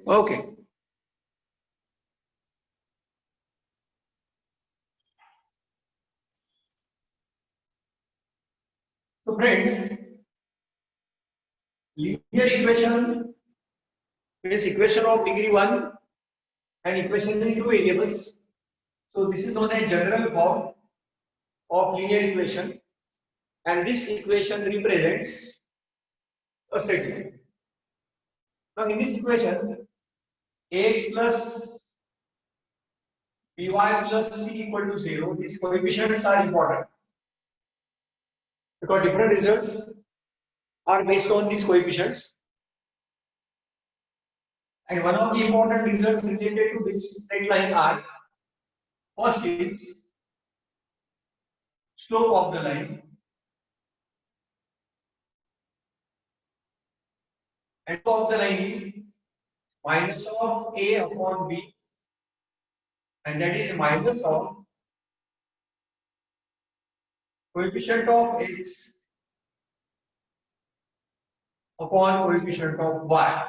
Okay. So friends, linear equation is equation of degree 1 and equation in two variables. So this is known as general form of linear equation, and this equation represents a straight line. Now in this equation, ax plus by plus c equal to 0, these coefficients are important because different results are based on these coefficients. And one of the important results related to this straight line are, first is slope of the line, and slope of the line is minus of a upon b, and that is minus of coefficient of x upon coefficient of y.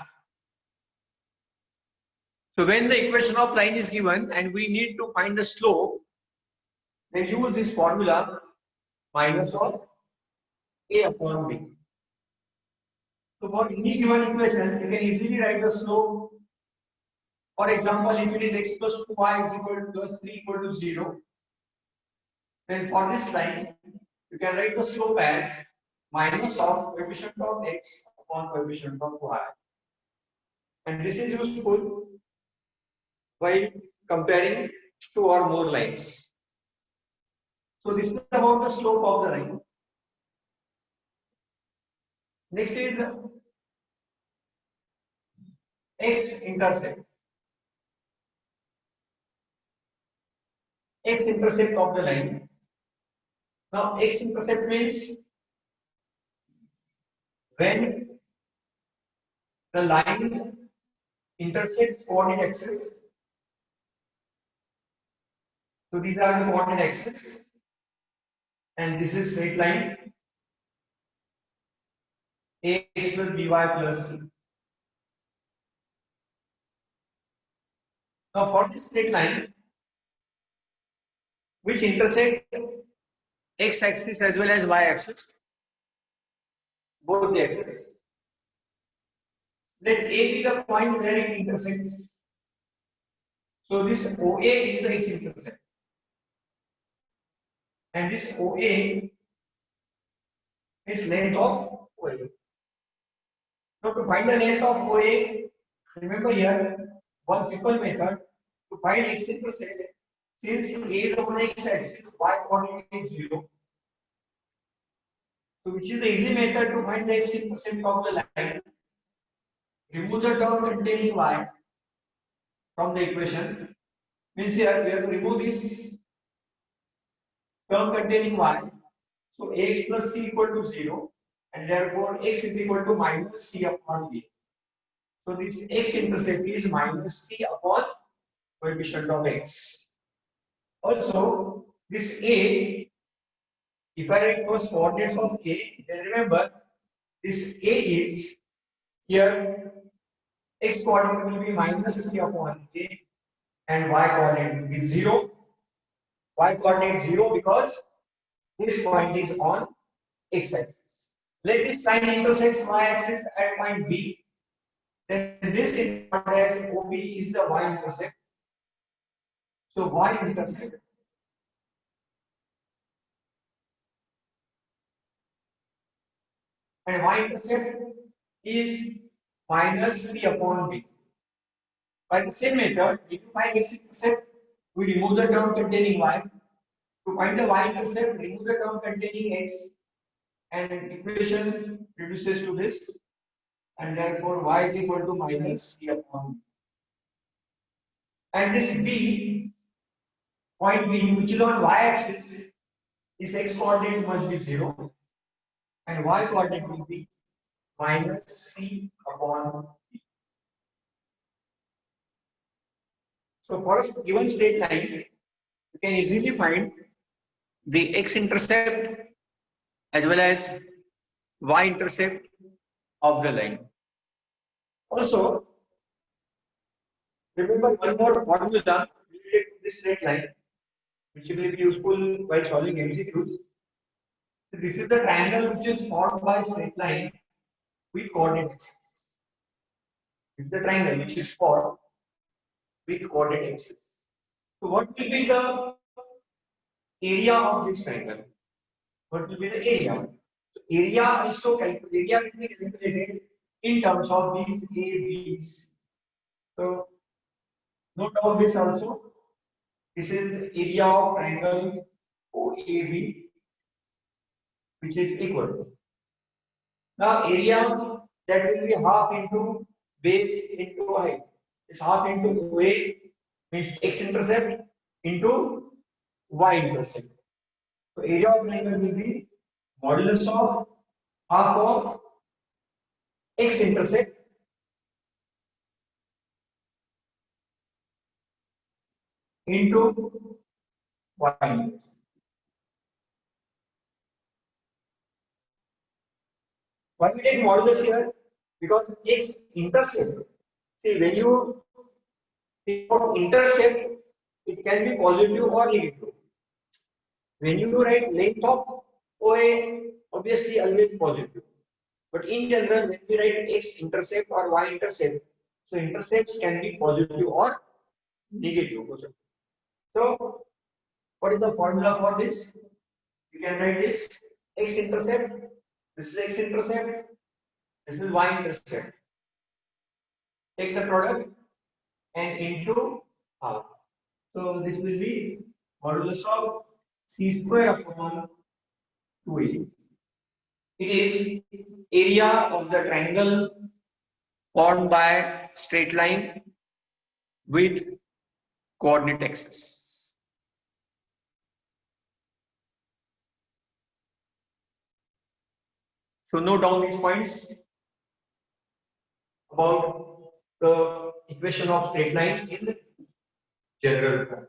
So when the equation of line is given and we need to find the slope, then use this formula minus of a upon b. So for any given equation, you can easily write the slope. For example, if it is x plus 2y is equal to plus 3 equal to 0, then for this line, you can write the slope as minus of coefficient of x upon coefficient of y. And this is useful while comparing two or more lines. So this is about the slope of the line. Next is x-intercept. X-intercept of the line. Now x-intercept means when the line intersects coordinate axis. So these are the coordinate axes, and this is straight line ax plus by plus c. Now for this straight line, which intersect x-axis as well as y-axis, both the axes, let A be the point where it intersects. So this OA is the x-intercept, and this OA is length of OA. Now to find the length of OA, remember here one simple method to find x-intercept. Since A is on x-axis, y coordinate is 0. So which is the easy method to find the x-intercept of the line? Remove the term containing y from the equation. Means here we have to remove this term containing y. So ax plus c equal to 0, and therefore x is equal to minus c upon b. So this x-intercept is minus c upon coefficient of x. Also, this A, if I write first coordinates of A, then remember this A is here, x coordinate will be minus c upon A, and y coordinate will be 0. Y coordinate 0 because this point is on x axis. Let this line intersect y axis at point B. Then this as OB is the y intercept. So y intercept and y-intercept is minus c upon b. By the same method, if you find x-intercept, we remove the term containing y. To find the y-intercept, remove the term containing x, and equation reduces to this, and therefore y is equal to minus c upon b. And this b, point B, which is on y-axis, its x-coordinate must be 0, and y-coordinate will be minus c upon b. So for a given straight line, you can easily find the x-intercept as well as y-intercept of the line. Also, remember one more formula related to this straight line, which will be useful while solving MCQs. So this is the triangle which is formed by straight line with coordinates. This is the triangle which is formed with coordinate axis. So what will be the area of this triangle? What will be the area? So area also area can be calculated in terms of these A, B's. So note down this also. This is the area of triangle OAB, which is equal. Now area that will be half into base into height. It's half into OA means x intercept into y intercept. So area of triangle will be modulus of half of x intercept into y intercept. Why we take modulus here? Because x intercept. See, when you think of intercept, it can be positive or negative. When you write length of OA, obviously always positive. But in general, when we write x intercept or y intercept, so intercepts can be positive or negative. So, what is the formula for this? You can write this x intercept. This is x intercept. This is y intercept. Take the product and into half. So this will be modulus of c square upon 2a. It is area of the triangle formed by straight line with coordinate axis. So note down these points about the equation of straight line in general form.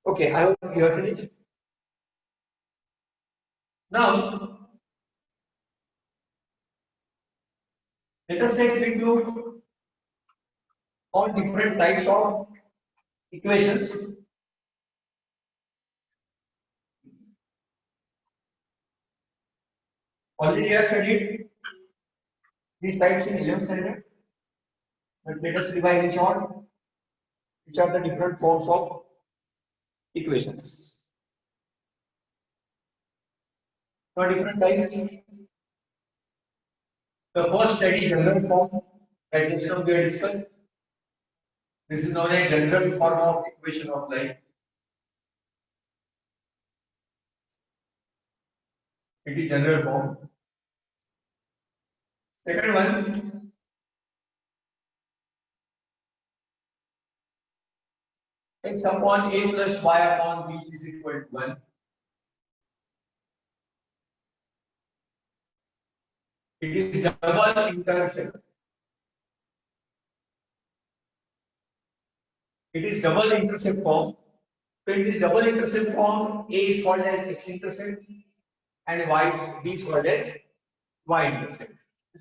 Okay, I hope you are finished. Now, let us take a look on different types of equations. Already I studied these types in 11th standard, but let us revise in short, which are the different forms of equations. For different types, the first that is general form that just now we have discussed. This is known as general form of equation of line. It is general form. Second one, x upon a plus y upon b is equal to 1. It is double intercept. It is double intercept form. So it is double intercept form. A is called as x intercept and y is b is called as y intercept.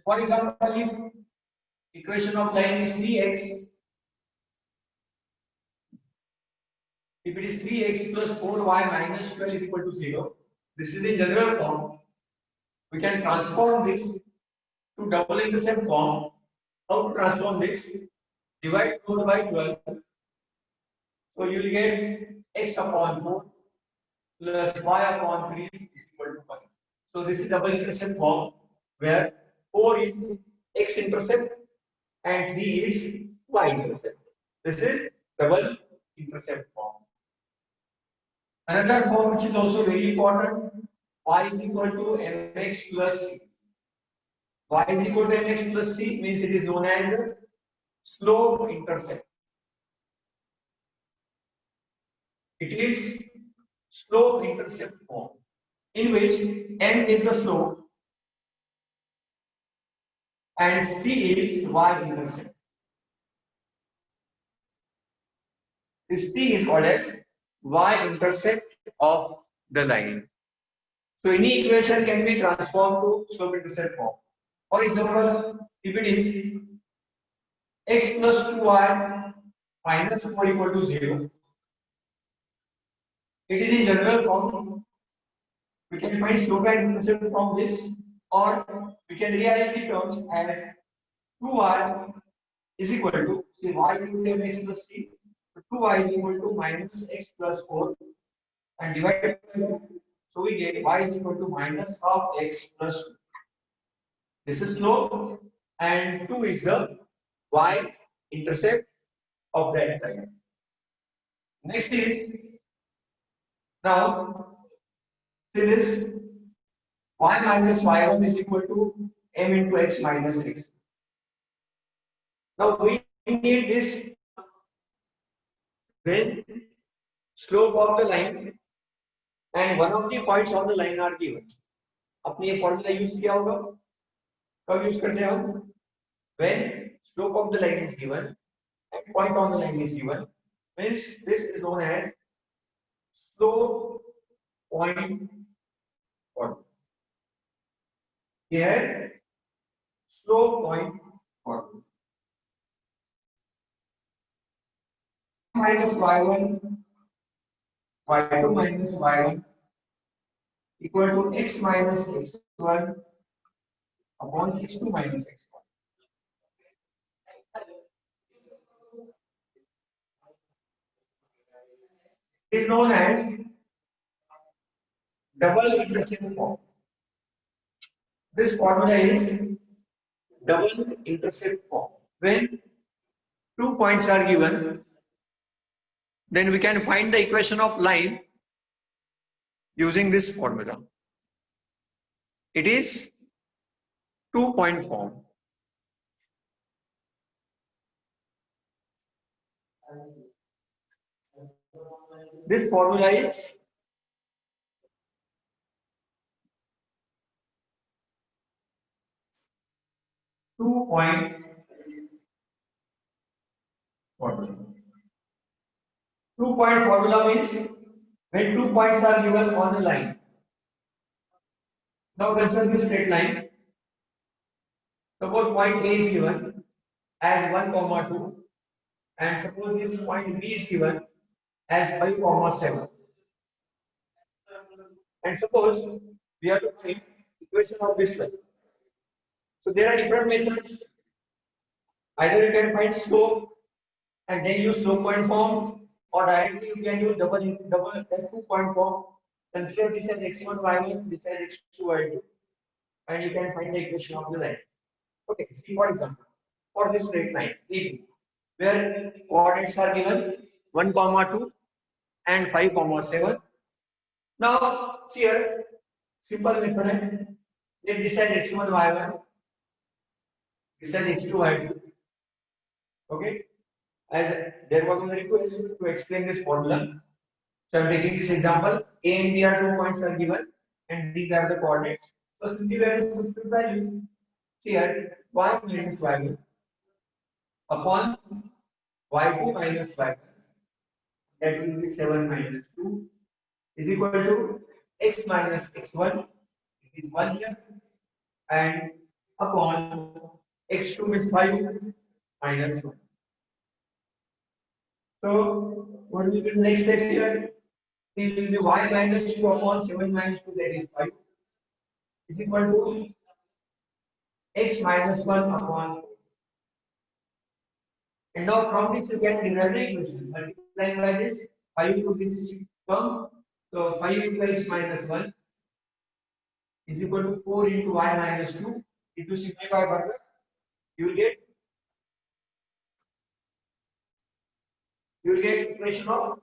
For example, if equation of line is 3x, if it is 3x plus 4y minus 12 is equal to 0, this is the general form. We can transform this to double intercept form. How to transform this? Divide 4 by 12. So you will get x upon 4 plus y upon 3 is equal to 1. So this is double intercept form where 4 is x intercept and 3 is y intercept. This is double intercept form. Another form which is also very important, y is equal to mx plus c. Y is equal to mx plus c means it is known as slope intercept. It is slope intercept form. in which M is the slope and C is y-intercept. This C is called as y-intercept of the line. So any equation can be transformed to slope-intercept form. For example, if it is x plus 2y minus 4 equal to 0, it is in general form. We can find slope and intercept from this, or we can rewrite the terms as 2y is equal to, say, y into mx plus t. So 2y is equal to minus x plus 4 and divide by 2. So we get y is equal to minus of x plus 2. This is slope and 2 is the y intercept of that line. Next is, now see this, y minus y1 is equal to m into x minus x. Now we need this when slope of the line and one of the points of the line are given. आपने ये formula use किया होगा, कब use करते हैं हम? When slope of the line is given and point on the line is given, means this is known as slope point formula. Here slope point formula. Minus y1, y2 minus y1 equal to x minus x1 upon x2 minus x1. It is known as double intercept form. This formula is double intercept form. When 2 points are given, then we can find the equation of line using this formula. It is 2-point form. This formula is two-point formula. 2-point formula means when 2 points are given on a line. Now consider this straight line. Suppose point A is given as 1, 2, and suppose this point B is given as 5, 7. And suppose we have to find equation of this line. So there are different methods. Either you can find slope and then use slope point form, or directly you can use double 2-point form. Consider this as x1 y1, this as x2 y2, and you can find the equation of the line. Okay, see for example, for this straight line AB, where coordinates are given 1, 2 and 5, 7. Now see here, simple method. Let this as x1 y1, this as x2 y2. Okay, as there was a request to explain this formula, so I'm taking this example. A and B are 2 points are given, and these are the coordinates. So simply we have to substitute values. See here, y minus y1 upon y2 minus y1, that will be 7 minus 2 is equal to x minus x1, it is 1 here, and upon x2 is 5 minus 1. So what will be the next step here? It will be y minus 2 upon 7 minus 2, that is 5, is equal to x minus 1 upon. And now from this you can derive the equation. Multiplying by this 5 to this term. So 5 into x minus 1 is equal to 4 into y minus 2. If you simplify further, you will get equation of.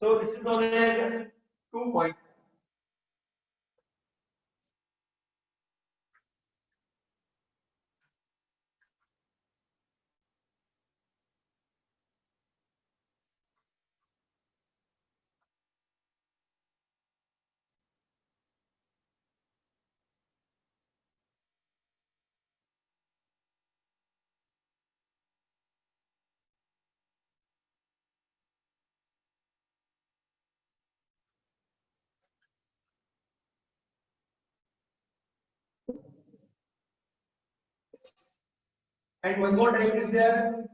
So this is known as a 2-point. And one more type is there,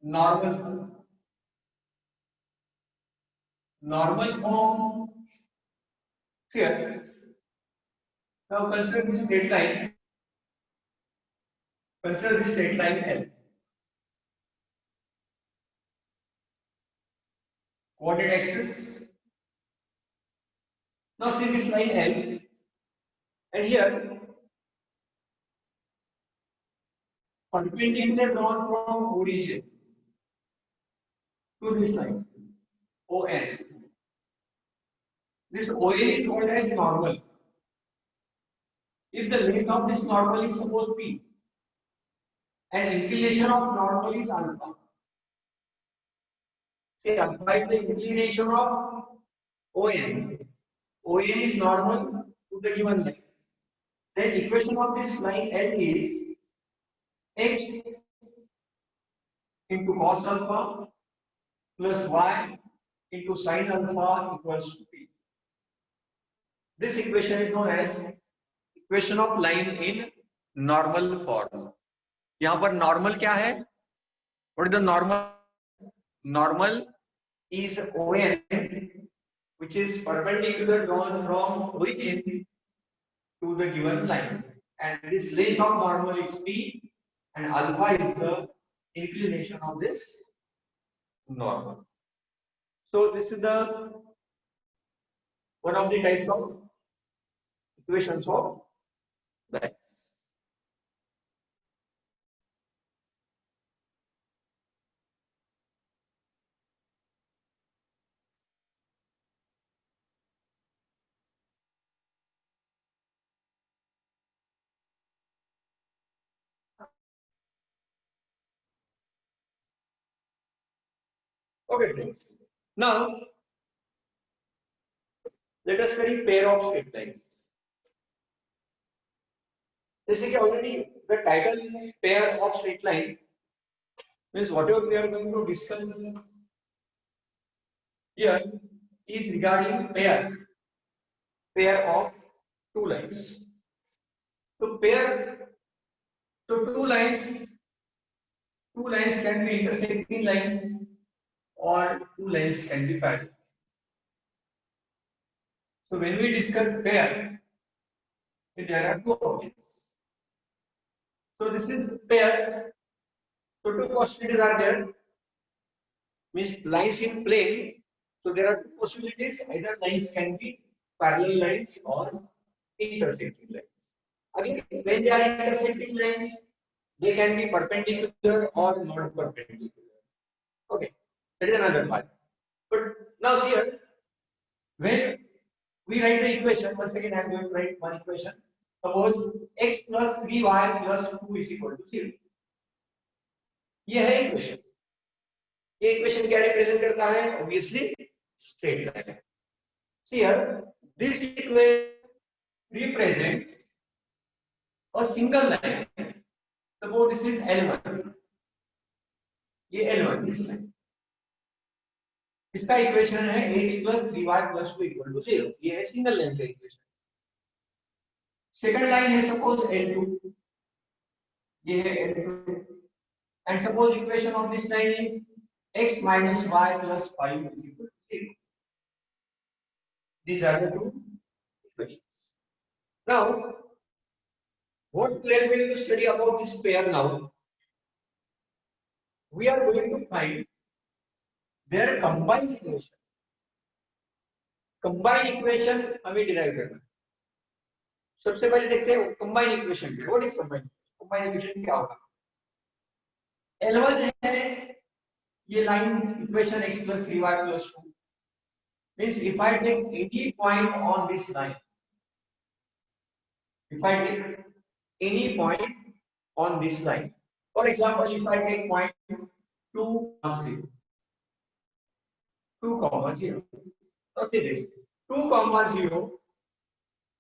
normal form. Normal form. Here, now consider this straight line. Consider this straight line L. Coordinate axis. Now see this line L, and here perpendicular drawn from origin to this line ON. This ON is called as normal. If the length of this normal is suppose P and inclination of normal is alpha. Say alpha is the inclination of ON. ON is normal to the given line. Then equation of this line L is x into cos alpha plus y into sin alpha equals to P. This equation is known as equation of line in normal form. यहाँ पर normal क्या है? What is the normal? Normal is ON, which is perpendicular drawn from origin to the given line, and this length of normal is P, and alpha is the inclination of this normal. So this is the one of the types of equations of the axis. Okay, friends. Now let us study pair of straight lines. जैसे कि already the title is pair of straight line, means whatever we are going to discuss here is regarding pair of two lines. So two lines can be intersecting lines or two lines can be parallel. So when we discuss pair, there are two objects. So this is pair. So two possibilities are there. Means lines in plane. So there are two possibilities. Either lines can be parallel lines or intersecting lines. Again, when they are intersecting lines, they can be perpendicular or not perpendicular. Okay, that is another part. But now here, when we write the equation, once again I am going to write one equation. Suppose x plus 3y plus 2 is equal to 0. ये है equation. ये equation क्या represent करता है? Obviously straight line. See here, this equation represents a single line. Suppose this is L1. ये L1 this line. इसका equation है x plus 3y plus 2 equal to 0. ये है सिंगल लाइन का इक्वेशन. सेकंड लाइन है suppose L2. ये है L2. And suppose equation of this line is x minus y plus 5 is equal to 0. These are the two equations. Now, what we are going to study about this pair now? We are going to find their combined equation. Combined equation हमें derive करना. सबसे पहले देखते हैं combined equation. What is combined? Combined equation क्या होगा? L1 है ये line equation x plus 3y plus 2. Means if I take any point on this line, for example, if I take point 2, 0. Now see this 2, 0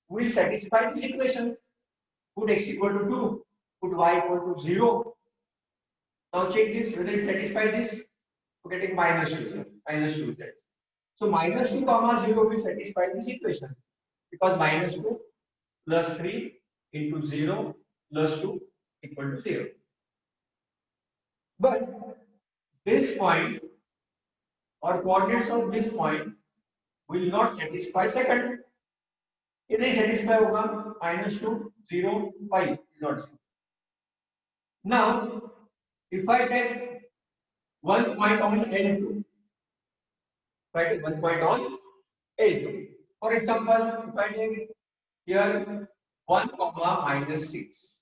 will satisfy this equation. Put x equal to 2, put y equal to 0. Now check this whether it satisfies this. Okay, take minus 2 is there. So -2, 0 will satisfy this equation because -2 plus 3 into 0 plus 2 equal to 0. But this point or coordinates of this point will not satisfy second. ये नहीं satisfy होगा, -2 0 5 not 0. Now if I take one point on L2, if I take one point on L2, for example, if I take here 1 comma minus 6,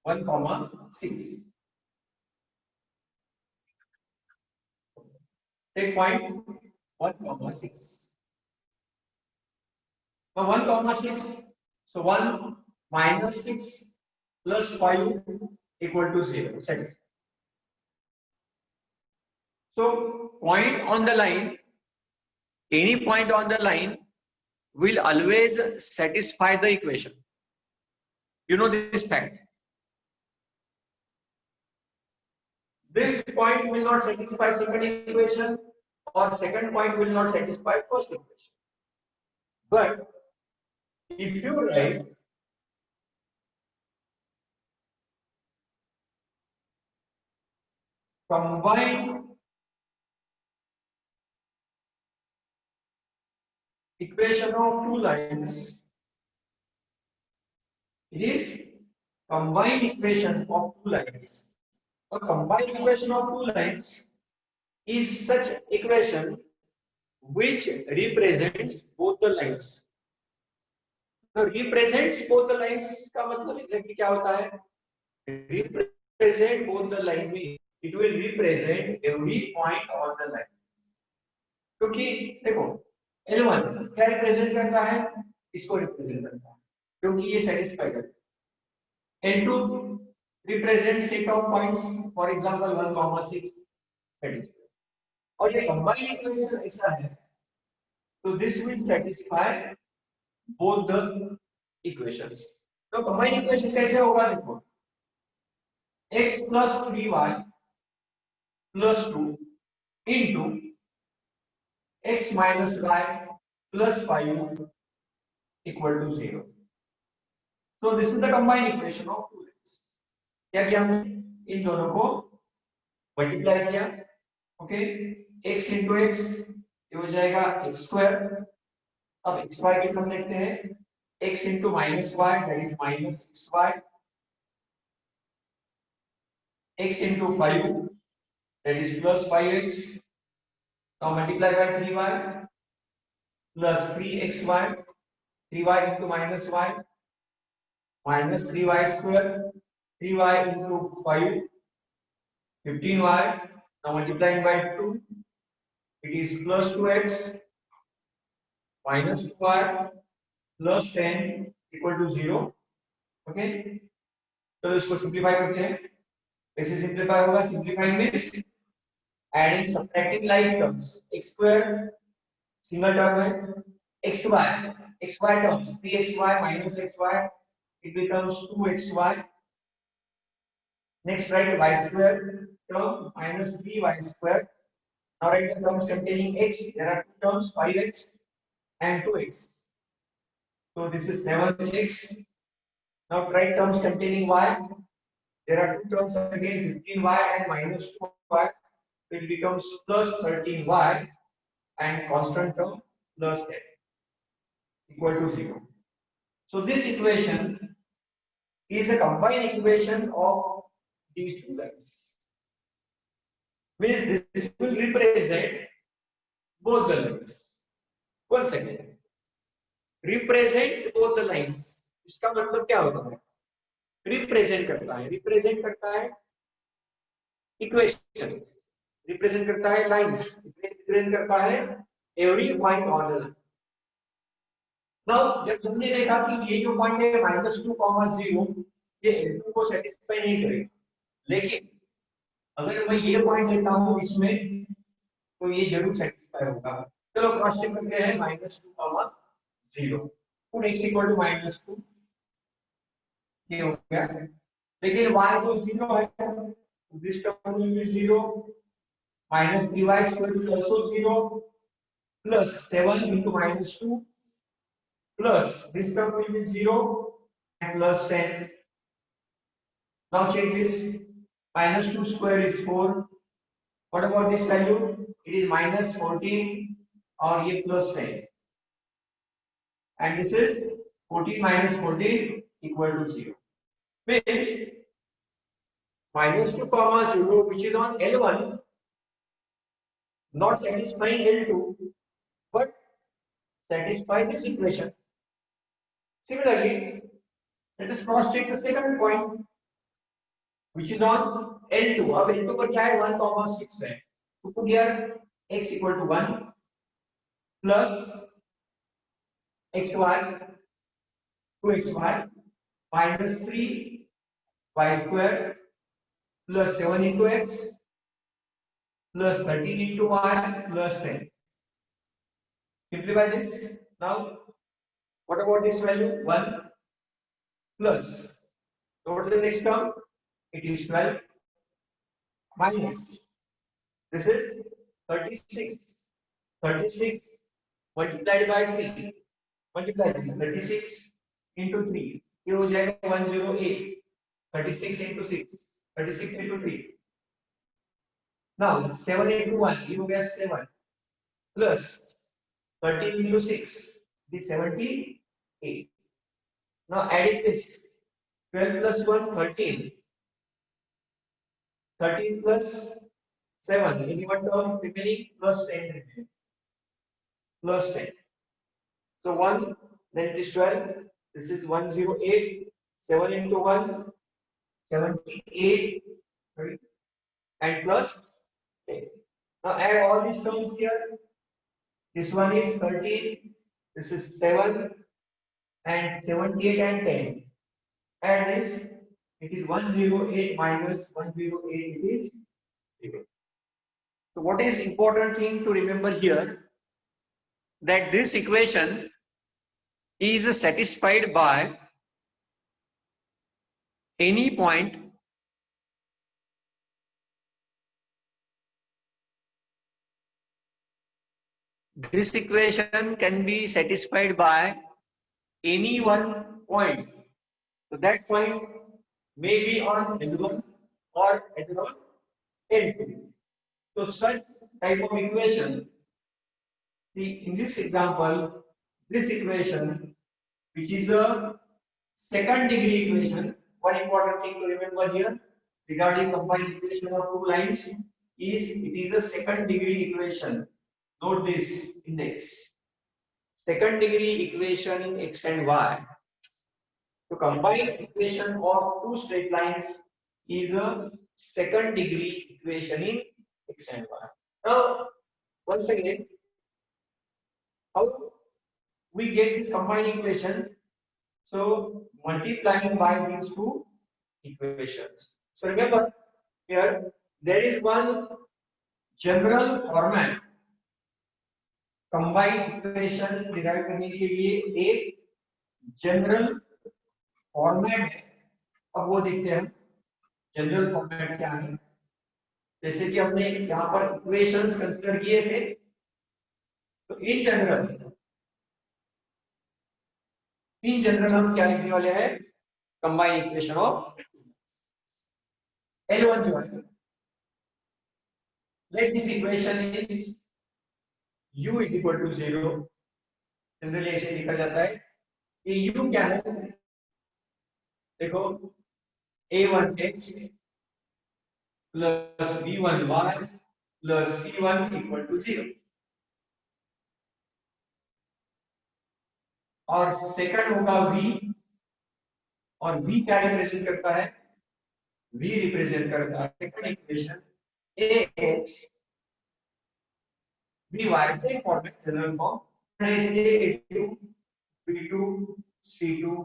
1 comma 6, take point 1 comma 6. Now 1 comma 6, so 1 minus 6 plus 5 equal to 0. Satisfied. So point on the line, any point on the line will always satisfy the equation. You know this fact. This point will not satisfy second equation, or second point will not satisfy first equation. But if you write combine equation of two lines, it is combined equation of two lines. A combined equation of two lines is such equation which represents both the lines. तो represents both the lines का मतलब exactly क्या होता है? Represent both the line में it will represent every point on the line. क्योंकि देखो L1 क्या represent करता है? इसको represent करता है क्योंकि ये satisfy करता है. L2 represents set of points, for example 1 comma 6 satisfy. और ये combined equation ऐसा है, तो this will satisfy both the equations. तो combined equation कैसे होगा? देखो x plus 3y plus 2 into x minus y plus 5 equal to 0. So this is the combined equation of two lines. क्या किया हमने? इन दोनों को मल्टीप्लाई किया. ओके, x into x ये हो जाएगा x square. अब xy की टर्म देखते हैं. x into minus y, that is minus 6y. x into 5, that is plus 5x. Now multiply by 3y plus 3xy. 3y into minus y minus 3y square. 3y into 5, 15y. Now multiplying by 2, it is plus 2x minus 2y plus 10 equal to 0. Okay, तो इसको simplify करते हैं. कैसे simplify होगा? Simplifying means adding subtracting like terms. x square single term है, xy terms 3xy minus xy, it becomes 2xy. Next write y square term minus 3y square. Now write the terms containing x. There are two terms, 5x and 2x. So this is 7x. Now write terms containing y. There are two terms again, 15y and minus 2y. It becomes plus 13y and constant term plus 10 equal to 0. So this equation is a combined equation of these two lines. Means this will represent both the lines. One second. Represent both the lines. इसका मतलब क्या होता है? Represent करता है. Represent करता है equation. Represent करता है lines. Represent करता है every point on the line. Now जब हमने देखा कि ये जो पॉइंट है -2,0 ये L2 को सेटिस्फाई नहीं करेगा, लेकिन अगर मैं ये पॉइंट लेता हूँ इसमें तो ये जरूर सेटिस्फाई होगा. चलो क्रॉस चेक करते हैं. -2,0 पुट x इक्वल टू -2 ये हो गया, लेकिन y तो 0 है, this term will be 0. -3y square will also 0 plus 7 into -2 plus this term will be 0 plus 10. Now check this. Minus 2 square is 4. What about this value? It is minus 14 or ye plus 10. And this is 14 minus 14 equal to 0. Means minus 2 comma 0, which is on L1, not satisfying L2, but satisfy this equation. Similarly, let us cross check the second point, which is on L2. अब L2 पर क्या है 1 comma 6 है. तो put here x equal to 1 plus xy 2xy minus 3y square plus 7 into x plus 13 into y plus 10. Simplify this. Now, what about this value? 1 plus. So what is the next term? It is 12 minus. This is 36. 36 multiplied by 3. Multiply this. 36 into 3. ये हो जाएगा 108. 36 into 6. 36 into 3. Now 7 into 1. ये हो गया 7 plus 13 into 6. This 78. Now adding this 12 plus 1 13. 13 plus 7. Any one term remaining plus 10 remaining. Plus 10. So 1, then it is 12. This is 108. 7 into 1, 78. Right? And plus 10. Now add all these terms here. This one is 13. This is 7. And 78 and 10. Add this. It is 108 minus 108. It is 0. So what is important thing to remember here? That this equation is satisfied by any point this equation can be satisfied by any one point. So that point may be on L1 or on L2. So such type of equation, see in this example, this equation, which is a second degree equation, one important thing to remember here regarding combined equation of two lines is it is a second degree equation. Note this index. Second degree equation in x and y. So combined equation of two straight lines is a second degree equation in x and y. Now, once again, how we get this combined equation? So multiplying by these two equations. So remember here there is one general format. combined equation derive करने के लिए एक general format है. अब वो देखते हैं general format क्या है. जैसे कि हमने यहाँ पर इक्वेशंस कंसीडर किए थे, तो इन जनरल हम क्या लिखने वाले हैं? कंबाइंड इक्वेशन ऑफ L1 जो है, let this equation is u is equal to 0. Generally ऐसे लिखा जाता है कि u क्या है? देखो a1x plus b1y plus c1 equal to 0. और सेकंड होगा v, और v क्या रिप्रेजेंट करता है? v रिप्रेजेंट करता है सेकंड इक्वेशन ax by से फॉर्मेट जनरल फॉर्म इसलिए a2 b2 c2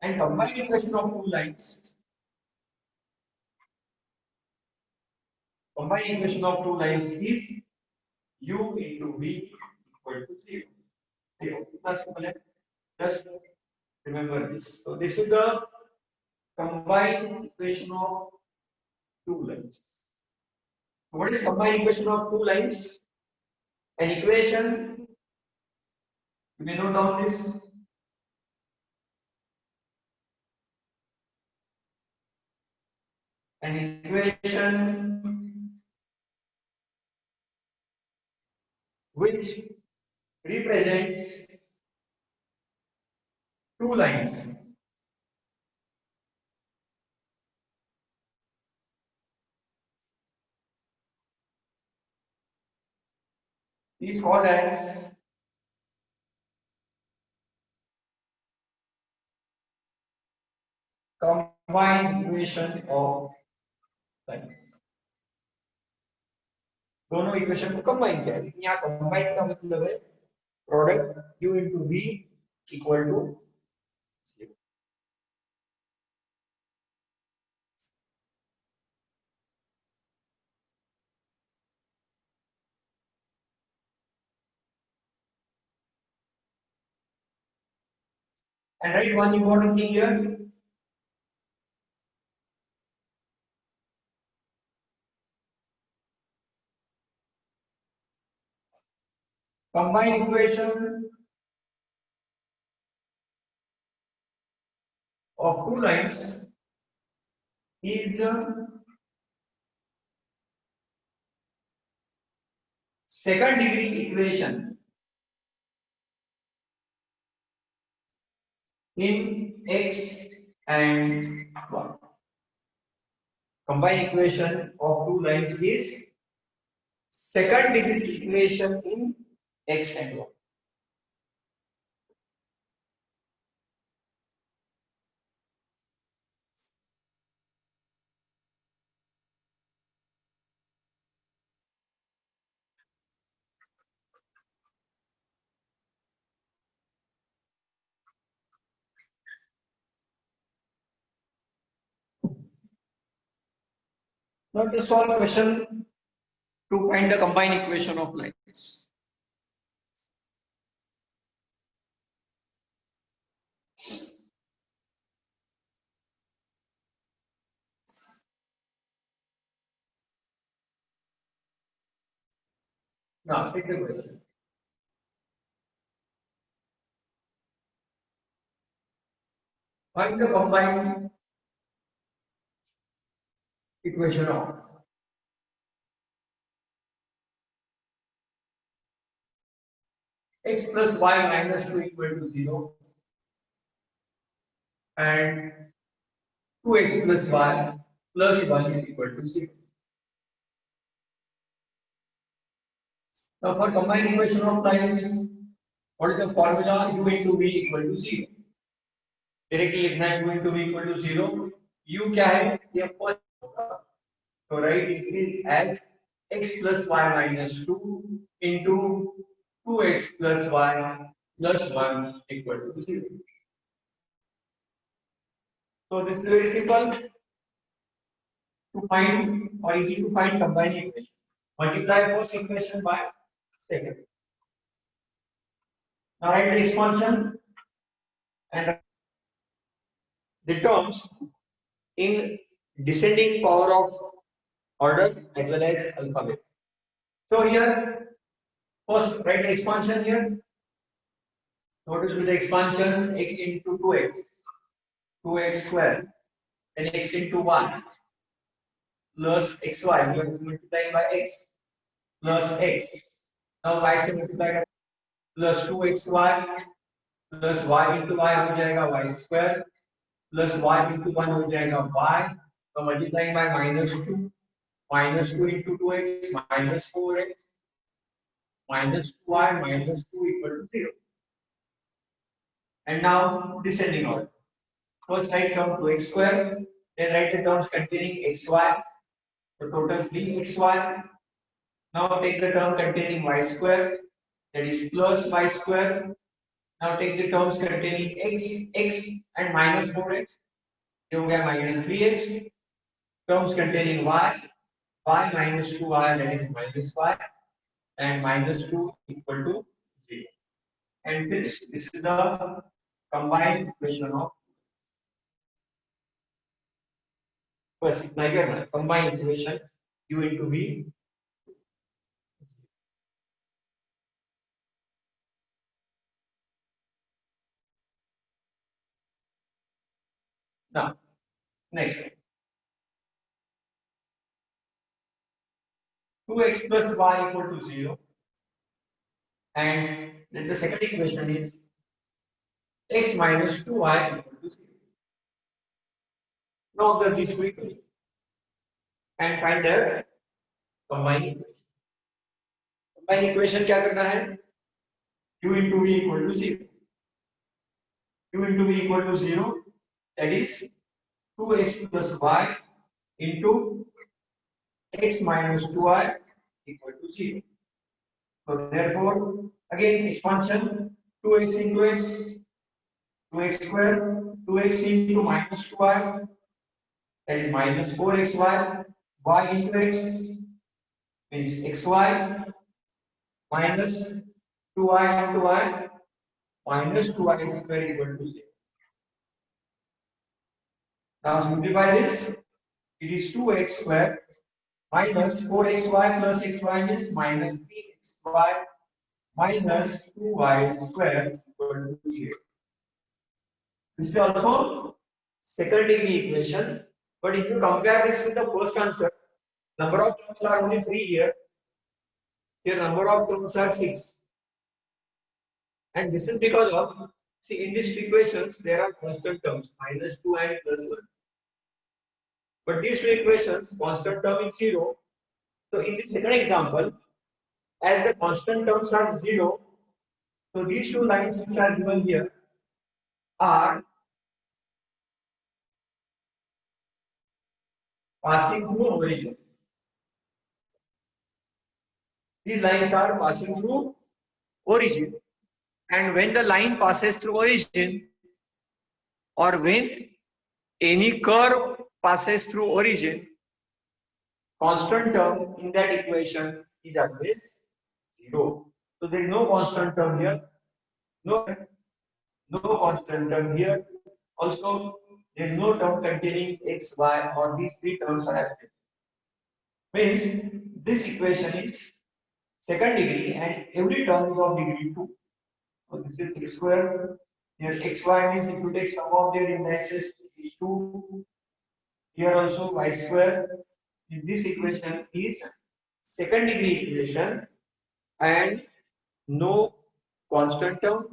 and combined equation of two lines. Combined equation of two lines is u into v equal to 0. It's simple. Just remember this. So this is the combined equation of two lines. What is combined equation of two lines? An equation, you may note down this. an equation which represents two lines is called as combined equation of lines. दोनों equation को combine किया है। यहाँ combine का मतलब है product u into v equal to 0. And write one important thing here. Combined equation of two lines is second degree equation in x and y. Combined equation of two lines is second degree equation in x and y. Now to solve question to find the combined equation of lines. Now take the question. Find the combined equation of x plus y minus 2 equal to 0 and 2x plus y plus 1 is equal to 0. Now for combined equation of lines, what is the formula? U into v equal to 0. Directly लिखना है u into v equal to 0. U क्या है? ये first होगा. So write it as x plus y minus 2 into 2x plus y plus 1 equal to 0. So this is very simple to find or easy to find combined equation. Multiply first equation by second. Now write the expansion and the terms in descending power of order as well as alphabet. So here first write the expansion here. What is the expansion? X into 2x, 2x square, then x into 1 plus xy. We are multiplying by x plus x. Now y से multiply by plus 2xy plus y into y हो जाएगा y square plus y into 1 हो जाएगा y. So multiplying by minus 2 into 2x minus 4x minus 2y minus 2 equal to 0. And now descending order. First write term 2x square, then write the terms containing xy. So total 3xy. Now take the term containing y square, that is plus y square. Now take the terms containing x and minus 4x. You get minus 3x. Terms containing y minus 2y, that is minus y, and minus 2 equal to 0. And finish. This is the combined equation of first combined equation u into v. Now next 2x plus y equal to 0, and then the second equation is x minus 2y equal to 0. Now observe these two equations and find their combined equation. Combined equation क्या करना है? q into v equal to 0. q into v equal to 0, that is 2x plus y into x minus 2y equal to 0. So therefore, again expansion, 2x into x, 2x square, 2x into minus 2y, that is minus 4xy, y into x means xy, minus 2y into y, minus 2y square equal to 0. Now simplify this, it is 2x square minus 4xy plus xy means minus 3xy minus 2y square equal to 0. This is also second degree equation, but if you compare this with the first answer, number of terms are only 3 here. Here number of terms are 6. And this is because of, see, in these equations there are constant terms minus 2 and plus 1. But these two equations, constant term is 0. So in the second example, as the constant terms are 0, so these two lines which are given here are passing through origin. These lines are passing through origin, and when the line passes through origin, or when any curve passes through origin, constant term in that equation is always 0. So there is no constant term here, no constant term here. Also, there is no term containing x, y, or these three terms are absent. Means this equation is second degree and every term is of degree 2. So this is x square. Here xy means if you take sum of their indices is 2. Here also y square. This equation is second degree equation and no constant term,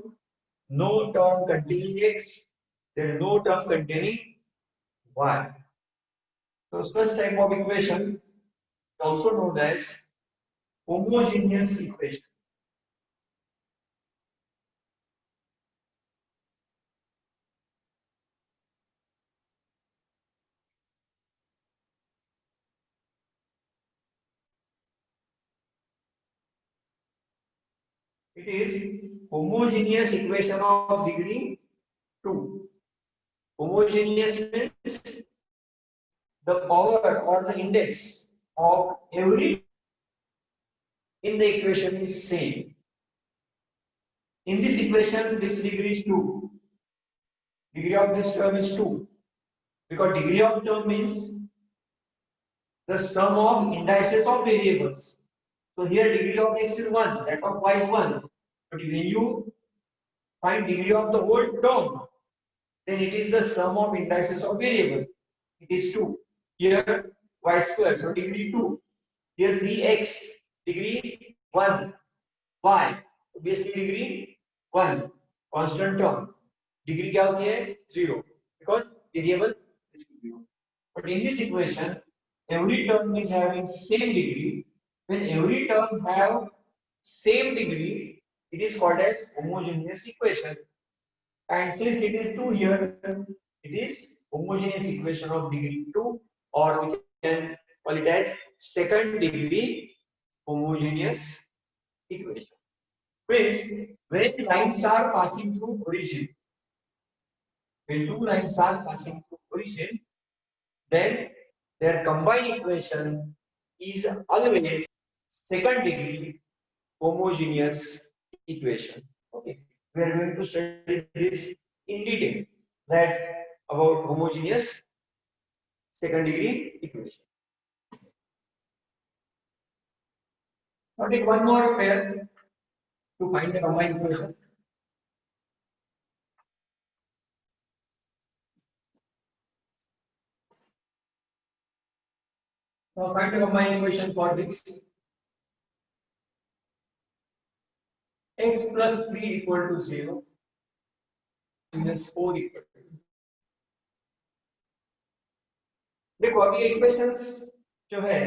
no term containing x, there is no term containing y. So such type of equation is also known as homogeneous equation. It is homogeneous equation of degree 2. Homogeneous means the power or the index of every in the equation is same. In this equation, this degree is 2. Degree of this term is 2. Because degree of term means the sum of indices of variables. So here degree of x is 1, that of y is 1. But when you find degree of the whole term, then it is the sum of indices of variables. It is 2. Here y square, so degree 2. Here 3x, degree 1. Y, obviously degree 1. Constant term. Degree क्या होती है? 0. Because variable is 0. But in this equation, every term is having same degree. When every term have same degree, it is called as homogeneous equation. And since it is 2 here, it is homogeneous equation of degree 2, or we can call it as second degree homogeneous equation. Means when lines are passing through origin, when two lines are passing through origin, then their combined equation is always second degree homogeneous equation. Okay, we are going to study this in detail, that about homogeneous second degree equation. Now take one more pair to find the combined equation. Now find the combined equation for this. x plus 3 equal to 0 minus 4 equal to 0. देखो अभी equations जो है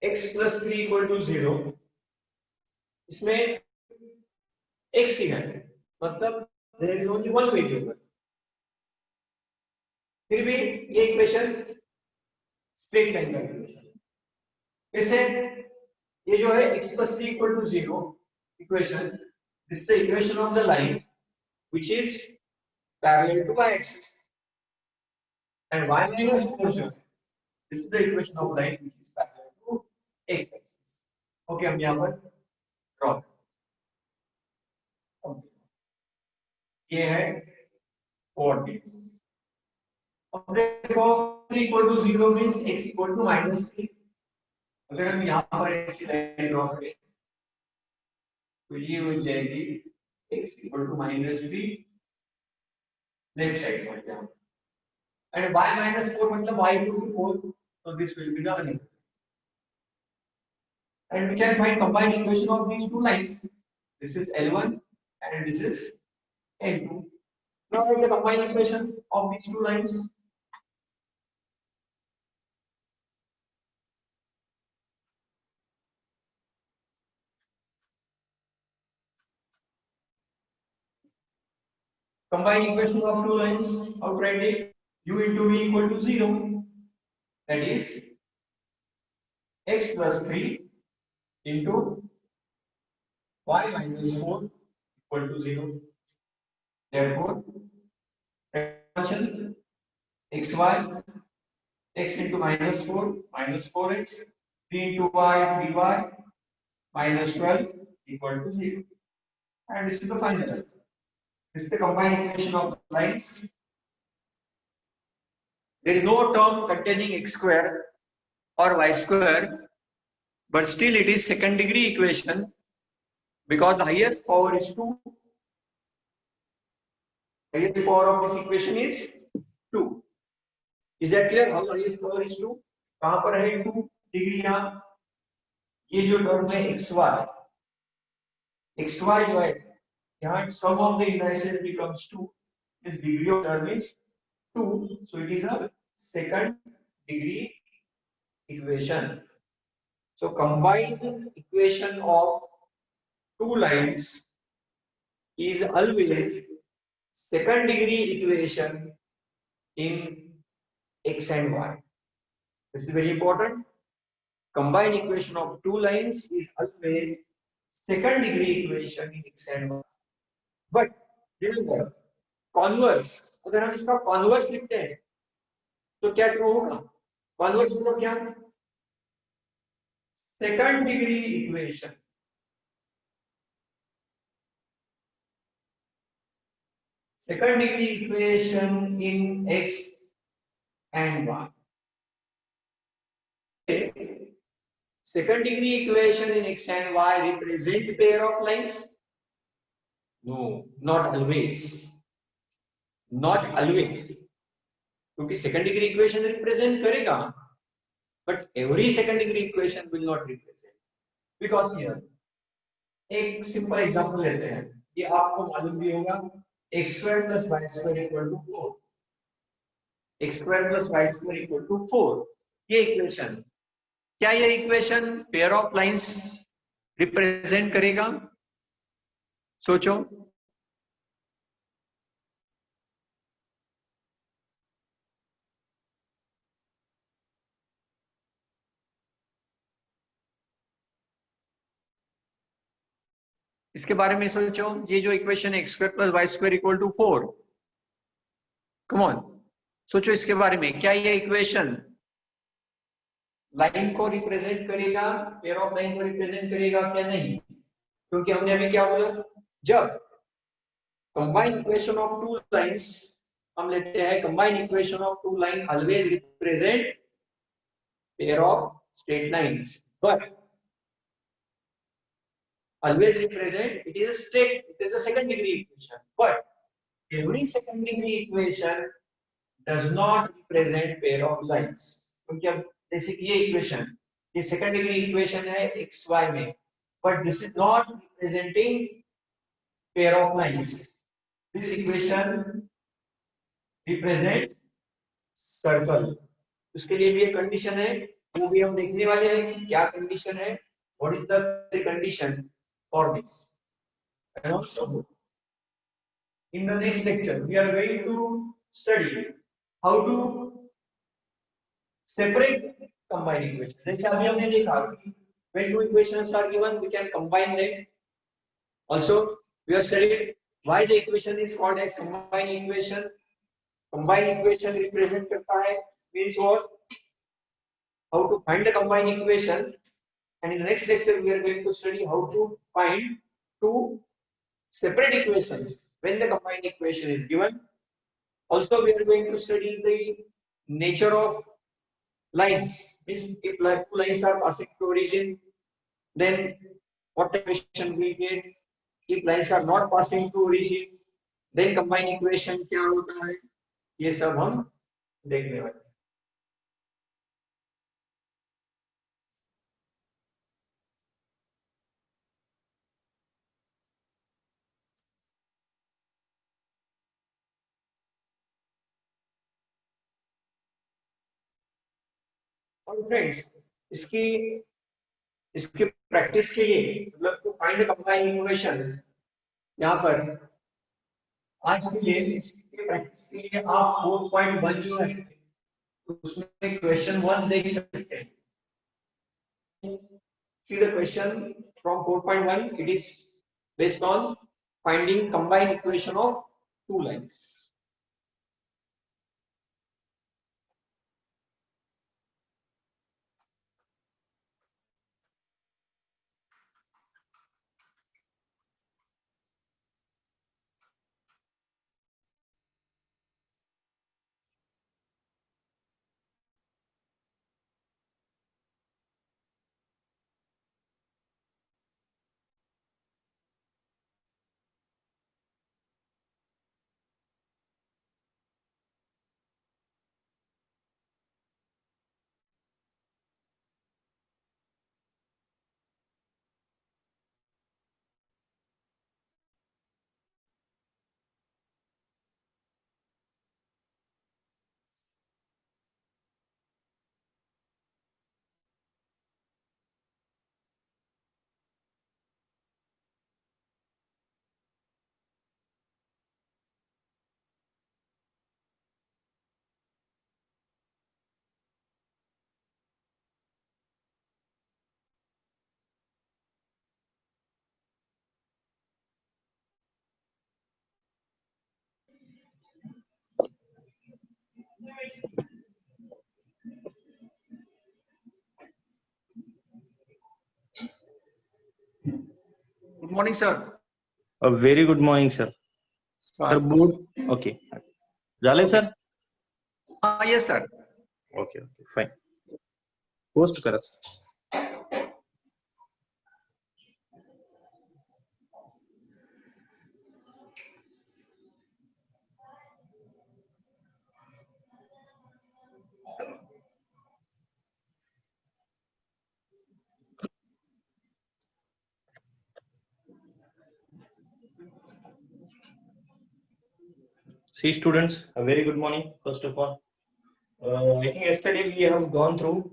x plus 3 equal to 0 इसमें x ही है, मतलब there is only one variable. फिर भी ये इक्वेशन स्ट्रेट लाइन का इक्वेशन इसे ये जो है x plus 3 equal to 0 equation, this is the equation of the line which is parallel to y-axis, and y minus 4 जो है this is the equation of line which is parallel to x-axis. Okay, हम यहाँ पर draw ये है coordinate. अब देखो 3 equal to 0 means x equal to -3. अगर हम यहाँ पर ऐसी लाइन ड्रॉ करें तो ये हो जाएगी x equal to -3 left side में जाओ, and y minus 4 मतलब y equal to 4, so this will be the answer. And we can find combined equation of these two lines. This is L1 and this is L2. Now write the combined equation of these two lines. Combined equation of two lines, how to write it? U into V equal to 0. That is x plus 3 into y minus 4 equal to 0. Therefore, function xy, x into -4 minus 4x, 3 into y 3y minus 12 equal to 0. And this is the final answer. This is the combined equation of the lines. There is no term containing x square or y square, but still it is second degree equation because the highest power is 2. Highest power of this equation is 2. Is that clear? How highest power is 2? कहाँ पर है 2 degree? यहाँ ये जो term है xy जो है यहाँ sum of the indices becomes 2. This degree of term is 2, so it is a second degree equation. So combined equation of two lines is always second degree equation in x and y. This is very important. Combined equation of two lines is always second degree equation in x and y. But remember, converse, अगर हम इसका converse लिखते हैं तो क्या true होगा? Converse मतलब क्या? Second degree equation. Second degree equation in x and y. Second degree equation in x and y represent pair of lines? No, not always. Not always. क्योंकि second degree equation represent करेगा, but every second degree equation will not represent. Because here, एक simple example लेते हैं. ये आपको मालूम भी होगा. X square plus y square equal to 4. X square plus y square equal to 4. ये equation. क्या ये equation pair of lines represent करेगा? सोचो. इसके बारे में सोचो. ये जो इक्वेशन है x square plus y square equal to 4, come on सोचो इसके बारे में. क्या ये इक्वेशन लाइन को रिप्रेजेंट करेगा, पेयर ऑफ लाइन को रिप्रेजेंट करेगा क्या? नहीं, क्योंकि हमने अभी क्या बोला, जब combined equation of two lines हम लेते हैं, combined equation of two line always represent pair of straight lines, but always represent it is a straight, it is a second degree equation, but every second degree equation does not represent pair of lines. क्योंकि अब जैसे कि ये equation, ये second degree equation है xy में, but this is not representing pair of lines. This equation represents circle. उसके लिए भी एक कंडीशन है, वो भी हम देखने वाले हैं कि क्या कंडीशन है. What is the condition for this? And also, in the next lecture, we are going to study how to separate combined equations. जैसे अभी हमने देखा कि when two equations are given, we can combine them. Also, we are studying why the equation is called as combined equation. Combined equation represent करता है means what? How to find the combined equation. And in the next lecture, we are going to study how to find two separate equations when the combined equation is given. Also, we are going to study the nature of lines. If two lines are passing to origin, then what equation we get? If lines are not passing to origin, then combined equation क्या होता है? ये सब हम देखने वाले हैं. और फ्रेंड्स, इसकी प्रैक्टिस के लिए मतलब to find the combined equation, यहाँ पर आज के लिए इसकी प्रैक्टिस के लिए आप 4.1 जो है उसमें क्वेश्चन 1 देख सकते हैं. See the question from 4.1. It is based on finding combined equation of two lines. Good morning, sir. A very good morning, sir. Sir, board. Okay. Jale, sir? Yes, sir. Okay, fine. Post kara. See, students, a very good morning, first of all. I think yesterday we have gone through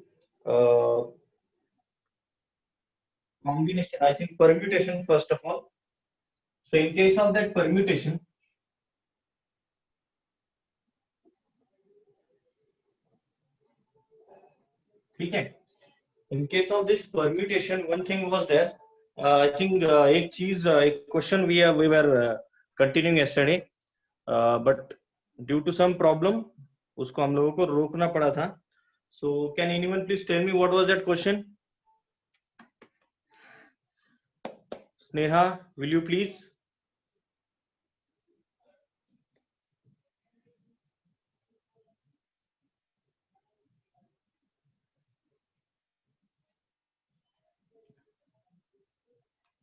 combination, I think permutation, first of all. So, in case of that permutation, okay. In case of this permutation, one thing was there. I think a question we were continuing yesterday. But due to some problem उसको हम लोगों को रोकना पड़ा था. So can anyone please tell me what was that question? Sneha, will you please?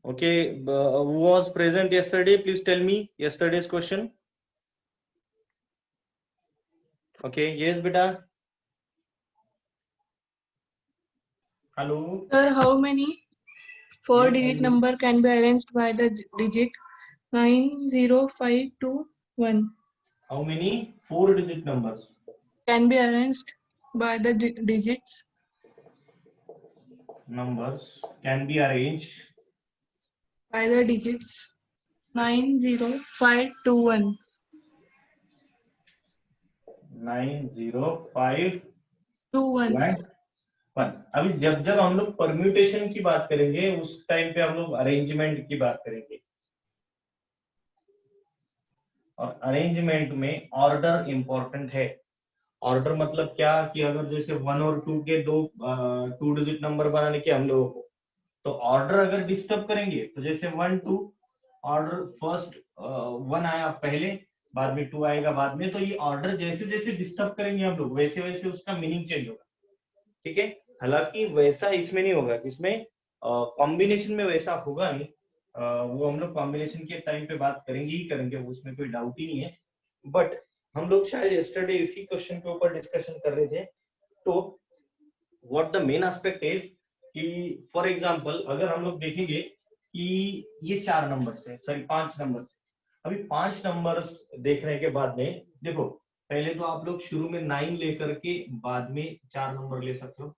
Okay, who was present yesterday? Please tell me yesterday's question. Okay, yes, beta. Hello. Sir, how many? 4-digit number can be arranged by the digit 90521. How many 4-digit numbers Can be arranged by the digits can be arranged by the digits 90521. 90521. अभी जब जब हम लोग permutation की बात करेंगे उस time पे हम लोग अरेंजमेंट की बात करेंगे, और अरेंजमेंट में ऑर्डर इंपॉर्टेंट है। ऑर्डर मतलब क्या कि अगर जैसे 1 और 2 के दो 2-digit नंबर बनाने के हम लोगों को, तो ऑर्डर अगर डिस्टर्ब करेंगे तो जैसे 1 2 ऑर्डर फर्स्ट 1 आया पहले, बाद में 2 आएगा बाद में, तो ये ऑर्डर जैसे जैसे डिस्टर्ब करेंगे हम लोग वैसे वैसे उसका मीनिंग चेंज होगा। ठीक है, हालांकि वैसा इसमें नहीं होगा, इसमें कॉम्बिनेशन में वैसा होगा नहीं, वो हम लोग कॉम्बिनेशन के टाइम पे बात करेंगे ही करेंगे, उसमें कोई डाउट ही नहीं है। बट हम लोग शायद यस्टरडे इसी क्वेश्चन के ऊपर डिस्कशन कर रहे थे। तो what the main aspect is कि फॉर एग्जांपल अगर हम लोग देखेंगे कि ये 4 नंबर्स है, सॉरी 5 नंबर्स, अभी 5 नंबर्स देखने के बाद में देखो, पहले तो आप लोग शुरू में 9 लेकर के बाद में 4 नंबर ले सकते हो,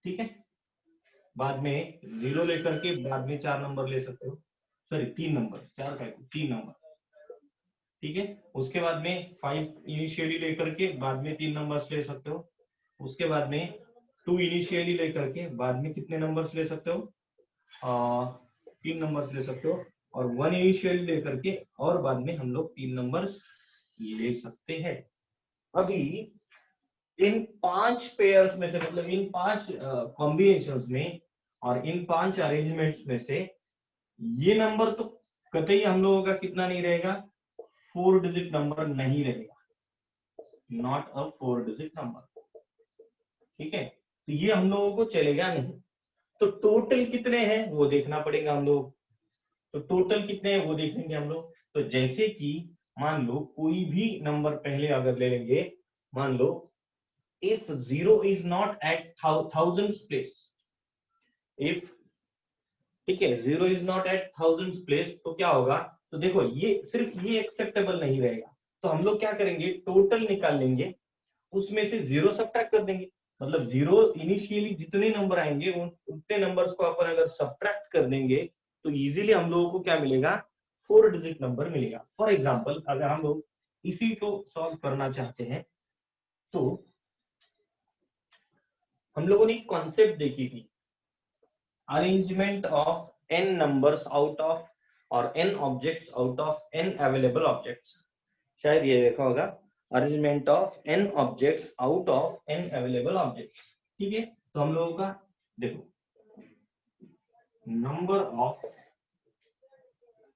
ठीक है, बाद में 0 लेकर के बाद में 4 नंबर ले सकते हो, सॉरी 3 नंबर, 4 का 3 नंबर, ठीक है। उसके बाद में 5 इनिशियली लेकर के बाद में 3 नंबर्स ले सकते हो, उसके बाद में 2 इनिशियली लेकर के बाद में कितने नंबर्स ले सकते हो, 3 नंबर्स ले सकते हो, और 1 इनिशियली लेकर के और बाद में हम लोग 3 नंबर्स ले सकते हैं। अभी इन 5 पेयर्स में से, मतलब इन 5 कॉम्बिनेशंस में और इन 5 अरेंजमेंट्स में से ये नंबर तो कतई हम लोगों का कितना नहीं रहेगा, 4-digit नंबर नहीं रहेगा, नॉट अ 4-digit नंबर, ठीक है। तो ये हम लोगों को चलेगा नहीं। तो टोटल कितने हैं वो देखना पड़ेगा हम लोग, तो टोटल कितने हैं वो देखेंगे हम लोग। तो जैसे कि मान लो कोई भी नंबर पहले अगर ले लेंगे, मान लो if 0 is not at thousands place, if, ठीक है, 0 is not at thousands place, तो क्या होगा, तो देखो ये सिर्फ ये एक्सेप्टेबल नहीं रहेगा, तो हम लोग क्या करेंगे, टोटल निकाल लेंगे, उसमें से 0 सब्ट्रैक्ट कर देंगे, मतलब 0 इनिशियली जितने नंबर आएंगे उतने नंबर्स को अपन अगर सब्ट्रैक्ट कर देंगे तो इजीली हम लोगों को क्या मिलेगा, 4-digit नंबर मिलेगा। फॉर एग्जांपल अगर हम लोग इसी को सॉल्व करना चाहते हैं तो हम लोगों ने कॉन्सेप्ट देखी थी, arrangement of n numbers out of और n objects out of n available objects, शायद ये देखा होगा, arrangement of n objects out of n available objects, ठीक है। तो हम लोगों का देखो, नंबर ऑफ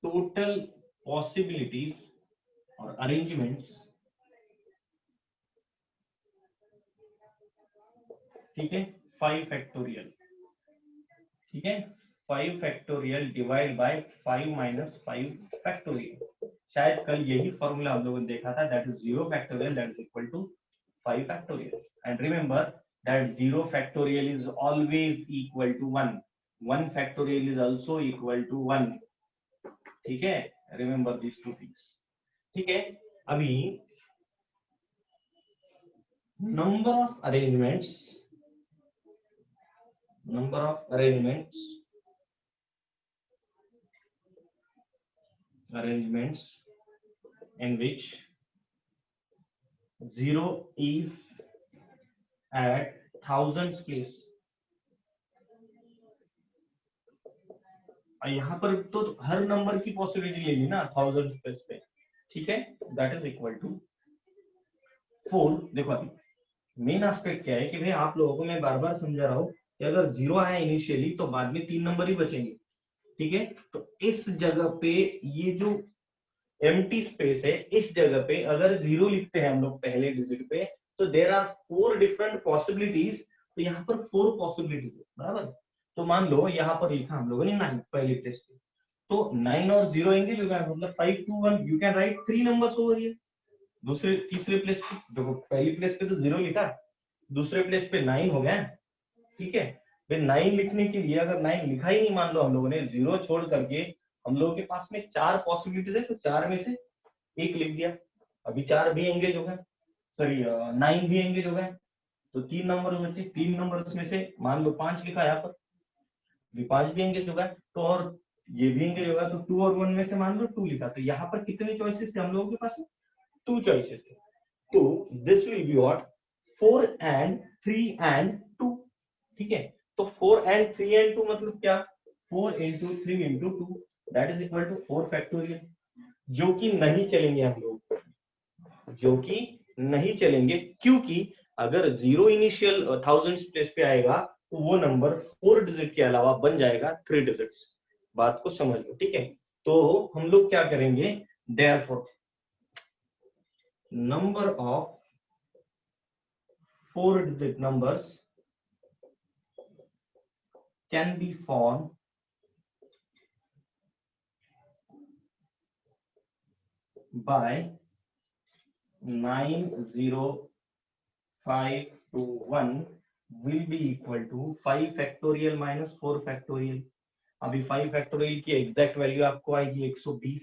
टोटल पॉसिबिलिटीज और अरेंजमेंट्स, ठीक है, 5 फैक्टोरियल, ठीक है, 5 factorial divide bye 5 minus 5 factorial, शायद कल यही फॉर्मूला हम लोगों ने देखा था, that is 0 factorial that is equal to 5 factorial, and remember that 0 factorial is always equal to 1, 1 factorial is also equal to 1, ठीक है, रिमेंबर दिस टू थिंग्स, ठीक है। अभी number of arrangements, number of arrangements in which 0 is at thousands place, यहाँ पर तो हर number की possibility ले ली ना थाउजेंड प्लेस पे, ठीक है, दैट इज इक्वल टू 4। देखो अभी मेन एस्पेक्ट क्या है कि भाई आप लोगों को मैं बार बार समझा रहा हूँ कि अगर 0 आया इनिशियली तो बाद में 3 नंबर ही बचेंगे, ठीक है। तो इस जगह पे ये जो एम्प्टी स्पेस है, इस जगह पे अगर 0 लिखते हैं हम लोग पहले डिजिट पे, तो देयर आर 4 डिफरेंट पॉसिबिलिटीज, तो यहाँ पर 4 पॉसिबिलिटीज है, बराबर। तो मान लो यहाँ पर लिखा हम लोगों ने 9 पहले टेस्ट पे, तो 9 और 0 एंगल मतलब 5 2 1, you can write 3 numbers over here. दूसरे तीसरे प्लेस पे देखो, पहली प्लेस पे तो 0 लिखा, दूसरे प्लेस पे 9 हो गया, ठीक है। भाई 9 लिखने के लिए अगर 9 लिखा ही नहीं, मान लो हम लोगों ने 0 छोड़ करके, हम लोगों के पास में 4 पॉसिबिलिटीज है, तो 4 में से एक लिख दिया। अभी 4 भी एंगेज हो गए, सॉरी 9 भी एंगेज हो गए, तो 3 नंबर बचे। 3 नंबर में से मान लो 5 लिखा यहाँ पर, भी 5 भी एंगेज होगा, तो और ये भी एंगेज होगा, तो 2 और 1 में से मान लो 2 लिखा, तो यहाँ पर कितने चॉइसेस थे हम लोगों के पास में? 2 चॉइसेस थे। तो this will be what, 4 and 3 and 2। ठीक है, तो 4 and 3 and 2 मतलब क्या? 4 into 3 into 2 that is equal to 4 factorial, जो कि नहीं चलेंगे हम लोग, जो कि नहीं चलेंगे, क्योंकि अगर 0 इनिशियल थाउजेंड्स प्लेस पे आएगा तो वो नंबर 4 डिजिट के अलावा बन जाएगा 3 डिजिट्स। बात को समझ लो, ठीक है। तो हम लोग क्या करेंगे, therefore number of 4 digit numbers can be form by 90521 will be equal to 5 factorial minus 4 factorial। अभी 5 फैक्टोरियल की एग्जैक्ट वैल्यू आपको आएगी 120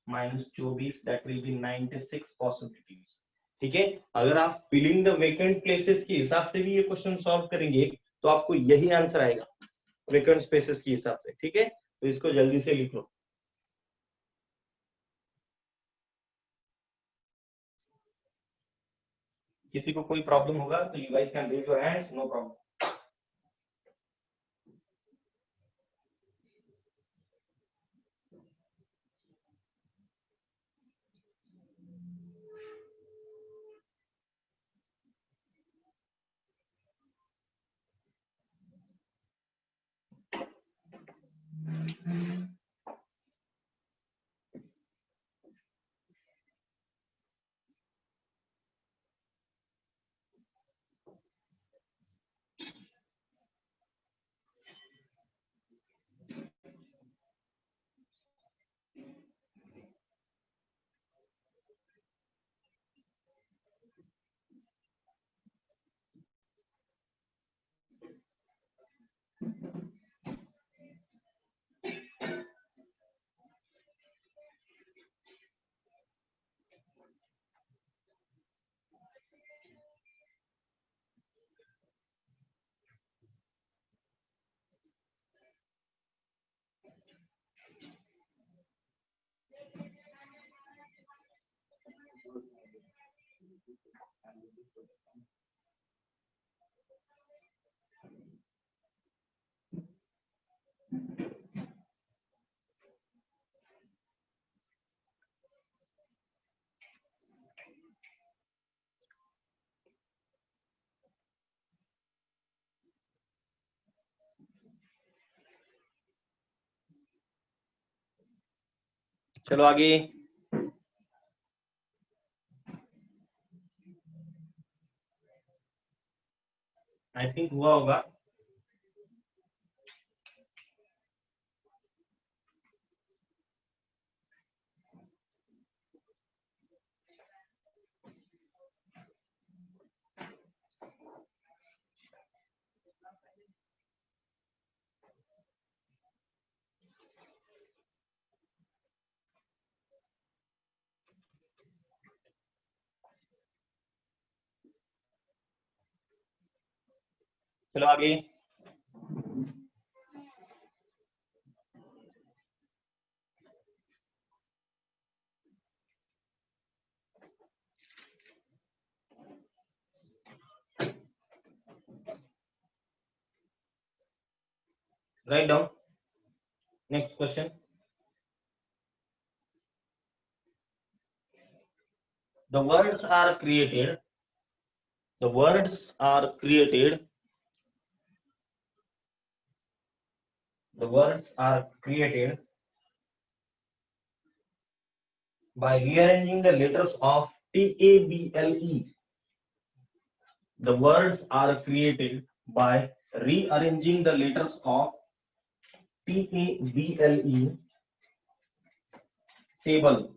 minus 24, that will be 96 possibilities. ठीक है, अगर आप फिलिंग द वेकेंट प्लेसेस के हिसाब से भी ये क्वेश्चन सॉल्व करेंगे तो आपको यही आंसर आएगा, वेकेंट स्पेसेस के हिसाब से। ठीक है, तो इसको जल्दी से लिख लो। किसी को कोई प्रॉब्लम होगा तो you guys can raise your hands, no problem. चलो आगे। आई थिंक हुआ होगा। चलो आगे। Write down. Next question. The words are created. The words are created. The words are created by rearranging the letters of TABLE. The words are created by rearranging the letters of TABLE table.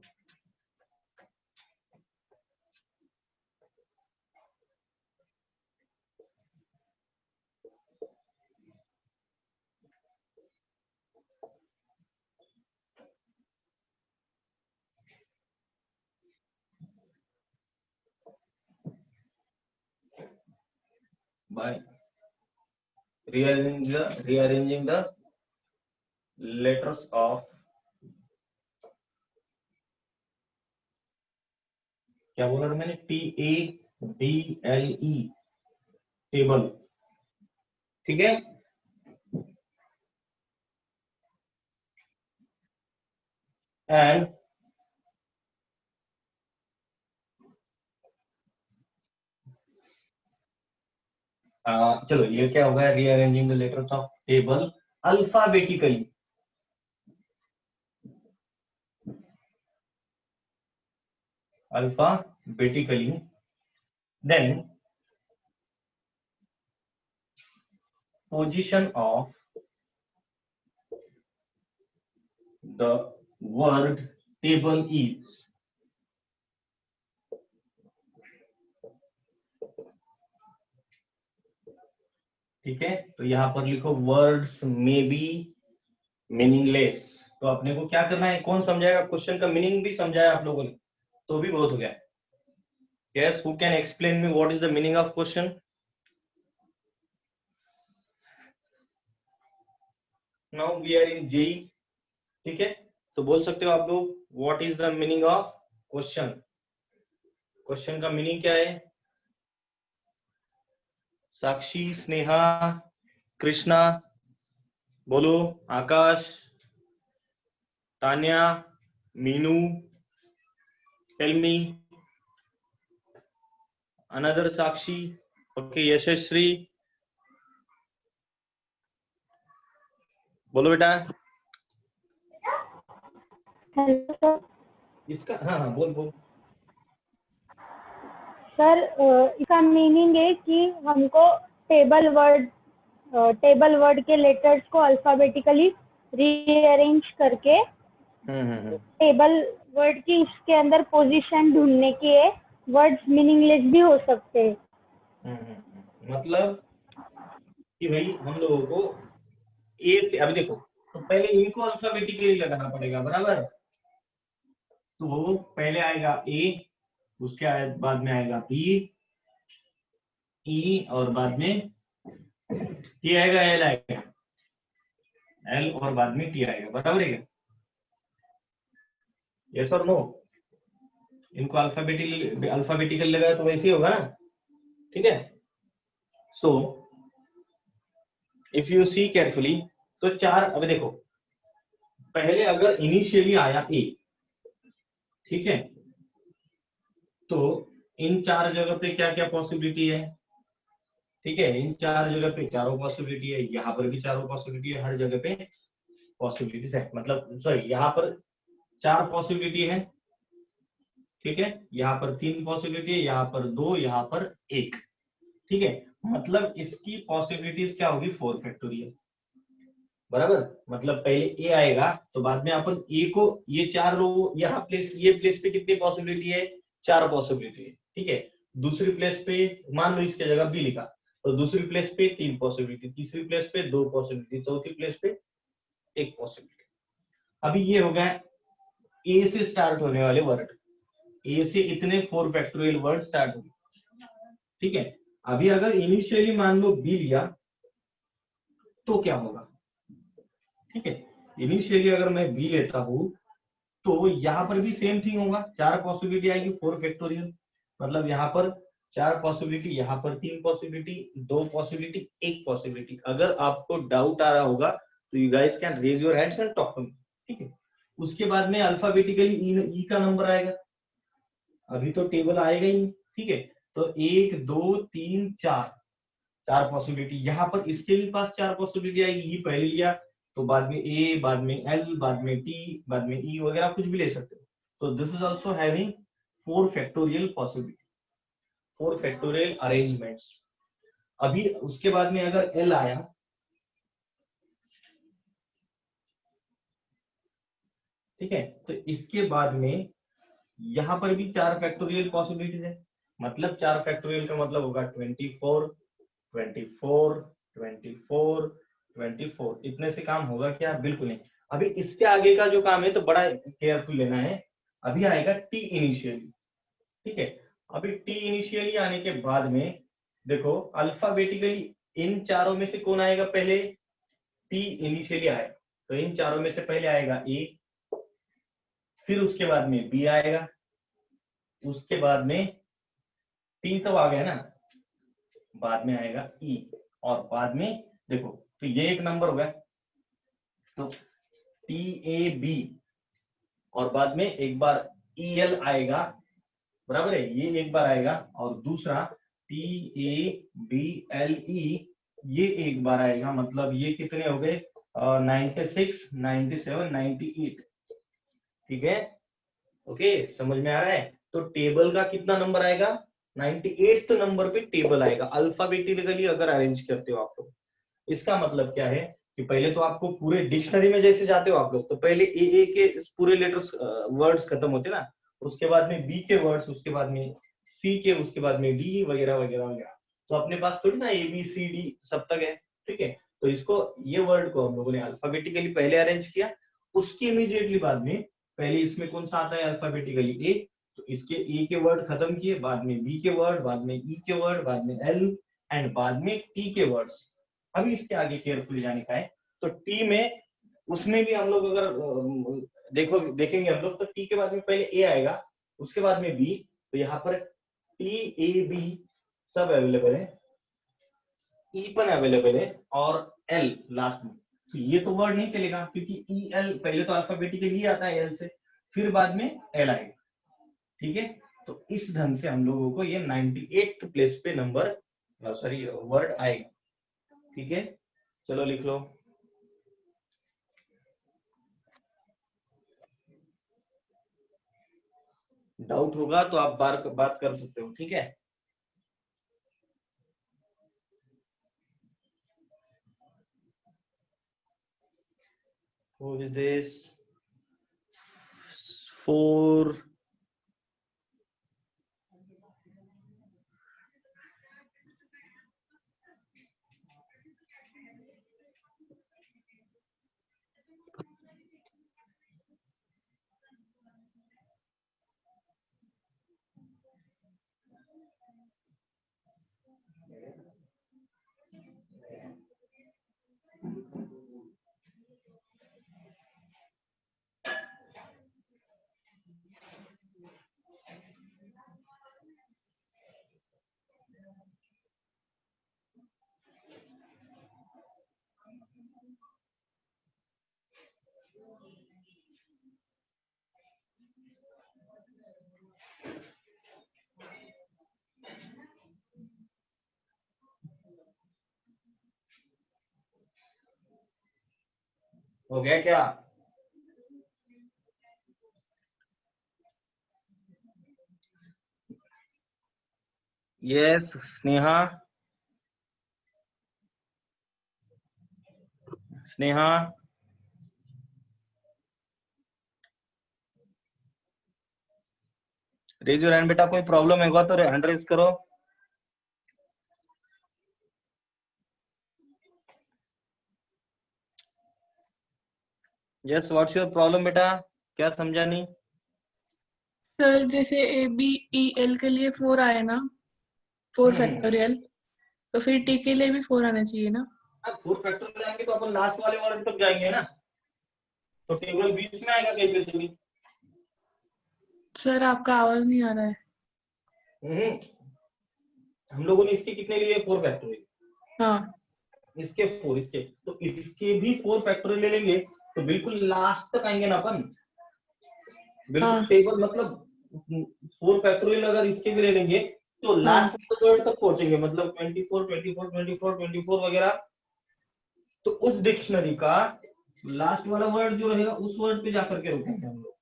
rearranging the letters of, क्या बोला था मैंने, TABLE, table, ठीक है। And चलो ये क्या होगा, rearranging the letters of table alphabetically, then position of the word table is, ठीक है। तो यहाँ पर लिखो वर्ड्स में बी मीनिंगलेस। तो अपने को क्या करना है, कौन समझाएगा, क्वेश्चन का मीनिंग भी समझाया आप लोगों ने तो भी बहुत हो गया। Yes, who can explain me what is the meaning of question? Now we are in JEE, ठीक है। तो बोल सकते हो आप लोग what is the meaning of question? Question का मीनिंग क्या है? साक्षी, स्नेहा, कृष्णा बोलो, Akash, Tanya, Meenu, tell me, another Sakshi, okay, Yashasvi बोलो बेटा। Hello sir. इसका हाँ हाँ बोल बोल। सर इसका मीनिंग है कि हमको टेबल वर्ड के लेटर्स को अल्फाबेटिकली रीअरेंज करके टेबल वर्ड की इसके अंदर पोजीशन ढूंढने की है। वर्ड्स मीनिंगलेस भी हो सकते हैं। मतलब कि भाई हम लोगों को ए से, अभी देखो तो पहले इनको अल्फाबेटिकली लगाना पड़ेगा, बराबर। तो वो पहले आएगा ए, उसके बाद में आएगा बी, ई, और बाद में टी आएगा, एल आएगा, एल, और बाद में टी आएगा, बराबर है क्या? यस और नो? इनको अल्फाबेटिकल लगाया तो वैसे ही होगा ना, ठीक है। So if you see carefully, तो चार, अभी देखो पहले अगर इनिशियली आया ए, ठीक है, तो इन चार जगह पे क्या क्या पॉसिबिलिटी है, ठीक है। इन चार जगह पे चारों पॉसिबिलिटी है, यहाँ पर भी चारों पॉसिबिलिटी है, हर जगह पे पॉसिबिलिटीज है, मतलब सॉरी यहाँ पर चार पॉसिबिलिटी है, ठीक है। यहाँ पर तीन पॉसिबिलिटी है, यहाँ पर दो, यहाँ पर एक, ठीक है। मतलब इसकी पॉसिबिलिटीज क्या होगी, 4 फैक्टोरियल, बराबर। मतलब पहले ए आएगा तो बाद में अपन ए को, ये चार रो यहाँ प्लेस, ये प्लेस पे कितनी पॉसिबिलिटी है, 4 पॉसिबिलिटी है, ठीक है। दूसरी प्लेस पे मान लो इसके जगह बी लिखा, तो दूसरी प्लेस पे 3 पॉसिबिलिटी, तीसरी प्लेस पे 2 पॉसिबिलिटी, चौथी प्लेस पे 1 पॉसिबिलिटी। अभी ये हो गया ए से स्टार्ट होने वाले वर्ड, ए से इतने 4 फैक्टोरियल वर्ड स्टार्ट होंगे, ठीक है। अभी अगर इनिशियली मान लो बी लिया तो क्या होगा, ठीक है। इनिशियली अगर मैं बी लेता हूं तो यहाँ पर भी सेम थिंग होगा, 4 पॉसिबिलिटी आएगी, 4 फैक्टोरियल, मतलब यहाँ पर 4 पॉसिबिलिटी, यहाँ पर 3 पॉसिबिलिटी, 2 पॉसिबिलिटी, 1 पॉसिबिलिटी। अगर आपको डाउट आ रहा होगा तो you guys can raise your hands and talk to me, ठीक है। उसके बाद में अल्फाबेटिकली ई का नंबर आएगा, अभी तो टेबल आएगा ही, ठीक है। तो 1 2 3 4 पॉसिबिलिटी, यहाँ पर इसके भी पास 4 पॉसिबिलिटी आएगी, ये पहले लिया तो बाद में ए, बाद में एल, बाद में टी, बाद में ई वगैरह कुछ भी ले सकते हो। तो this is also having 4 factorial possibility, 4 factorial arrangements. अभी उसके बाद में अगर एल आया, ठीक है, तो इसके बाद में यहाँ पर भी 4 फैक्टोरियल पॉसिबिलिटीज है, मतलब 4 फैक्टोरियल का मतलब होगा 24 24 24 24। इतने से काम होगा क्या, बिल्कुल नहीं। अभी इसके आगे का जो काम है तो बड़ा केयरफुल लेना है। अभी आएगा टी इनिशियली, ठीक है। अभी टी इनिशियली आने के बाद में देखो अल्फाबेटिकली इन चारों में से कौन आएगा पहले? टी इनिशियली आए, तो इन चारों में से पहले आएगा ए, फिर उसके बाद में बी आएगा, उसके बाद में टी तो आ गया ना, बाद में आएगा ई, और बाद में देखो तो ये एक नंबर हो गया, तो टी ए बी, और बाद में एक बार ई एल आएगा, बराबर है, ये एक बार आएगा, और दूसरा T A B L E ये एक बार आएगा। मतलब ये कितने हो गए? 96, 97, 98। ठीक है, ओके, समझ में आ रहा है? तो टेबल का कितना नंबर आएगा? 98 नंबर पे टेबल आएगा, अल्फाबेटिकली अगर अरेंज करते हो आप लोग। इसका मतलब क्या है कि पहले तो आपको पूरे डिक्शनरी में जैसे जाते हो आप लोग, तो पहले ए के पूरे लेटर्स वर्ड्स खत्म होते ना, उसके बाद में बी के वर्ड्स, उसके बाद में सी के, उसके बाद में डी वगैरह वगैरह वगैरह। तो अपने पास थोड़ी ना ए बी सी डी सब तक है, ठीक है? तो इसको, ये वर्ड को हम लोगों ने अल्फाबेटिकली पहले अरेंज किया, उसके इमीडिएटली बाद में पहले इसमें कौन सा आता है अल्फाबेटिकली? ए, तो इसके ए के वर्ड खत्म किए, बाद में बी के वर्ड, बाद में ई के वर्ड, बाद में एल, एंड बाद में टी के वर्ड्स। अभी इसके आगे केयरफुली जाने का है, तो टी में, उसमें भी हम लोग अगर देखेंगे हम लोग, तो टी के बाद में पहले ए आएगा, उसके बाद में बी, तो यहाँ पर टी ए बी सब अवेलेबल है, ई पण अवेलेबल है, और एल लास्ट में। तो ये तो वर्ड नहीं चलेगा, क्योंकि ई एल पहले तो अल्फाबेटिकली आता है एल से, फिर बाद में एल आएगा, ठीक है? तो इस ढंग से हम लोगों को ये 98th प्लेस पे नंबर, सॉरी, वर्ड आएगा, ठीक है? चलो लिख लो। डाउट होगा तो आप बात कर सकते हो, ठीक है? Who is this? 4. हो गया क्या? Yes, Sneha. Sneha, raise your hand बेटा, कोई प्रॉब्लम होगा तो हैंड रेज करो। यस, व्हाट्स योर प्रॉब्लम बेटा, क्या समझा नहीं? सर जैसे ए बी ई एल के लिए 4 आए ना, 4 फैक्टोरियल, तो फिर टी के लिए भी 4 आना चाहिए ना? 4 फैक्टोरियल जाएंगे तो अपन लास्ट वाले वर्ड तक जाएंगे ना, तो टेबल बीच में आएगा कहीं पे भी। सर आपका आवाज नहीं आ रहा है। हम लोगों ने इसके कितने लिए? 4 फैक्टोरियल। हाँ, इसके 4, इसके, तो इसके भी 4 फैक्टोरियल ले लेंगे, तो बिल्कुल लास्ट तक आएंगे ना अपन, बिल्कुल हाँ। टेबल, मतलब 4 फैक्टोरियल अगर इसके भी ले लेंगे तो लास्ट वर्ड तक पहुंचेंगे, मतलब 24, 24, 24, 24 वगैरह। तो उस डिक्शनरी का लास्ट वाला वर्ड जो रहेगा उस वर्ड पे जाकर के रुकेंगे हम लोग,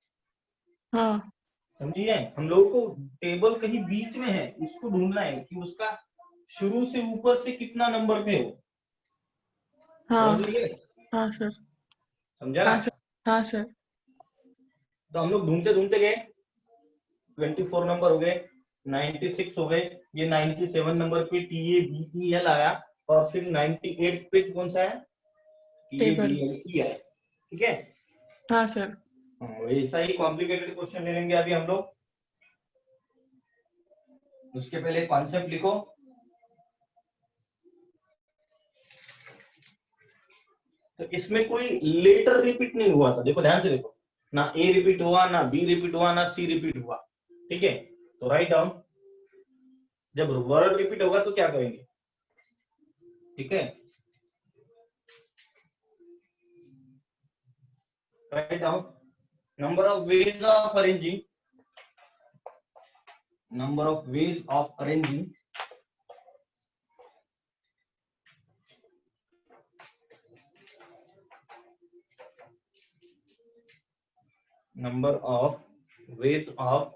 हाँ, समझिए? हम लोगों को टेबल कहीं बीच में है, इसको ढूंढना है कि उसका शुरू से ऊपर से कितना नंबर पे हो। हाँ, समझ लीजिए, हाँ सर, समझा ना? हाँ सर, हाँ सर। तो हम लोग ढूंढते ढूंढते गए, 24 नंबर हो गए, 96 हो गए, ये 97 नंबर पे T A B E L आया, और फिर 98 पे कौन सा है? T A table. B L E आया, ठीक है? हाँ सर। ऐसा ही कॉम्प्लिकेटेड क्वेश्चन ले लेंगे अभी हम लोग। उसके पहले कॉन्सेप्ट लिखो। तो इसमें कोई लेटर रिपीट नहीं हुआ था, देखो ध्यान से देखो, ना ए रिपीट हुआ, ना बी रिपीट हुआ, ना सी रिपीट हुआ, ठीक है। तो राइट डाउन, जब वर्ड रिपीट होगा तो क्या करेंगे, ठीक है। Write down number of ways of arranging, number of ways of arranging number of ways of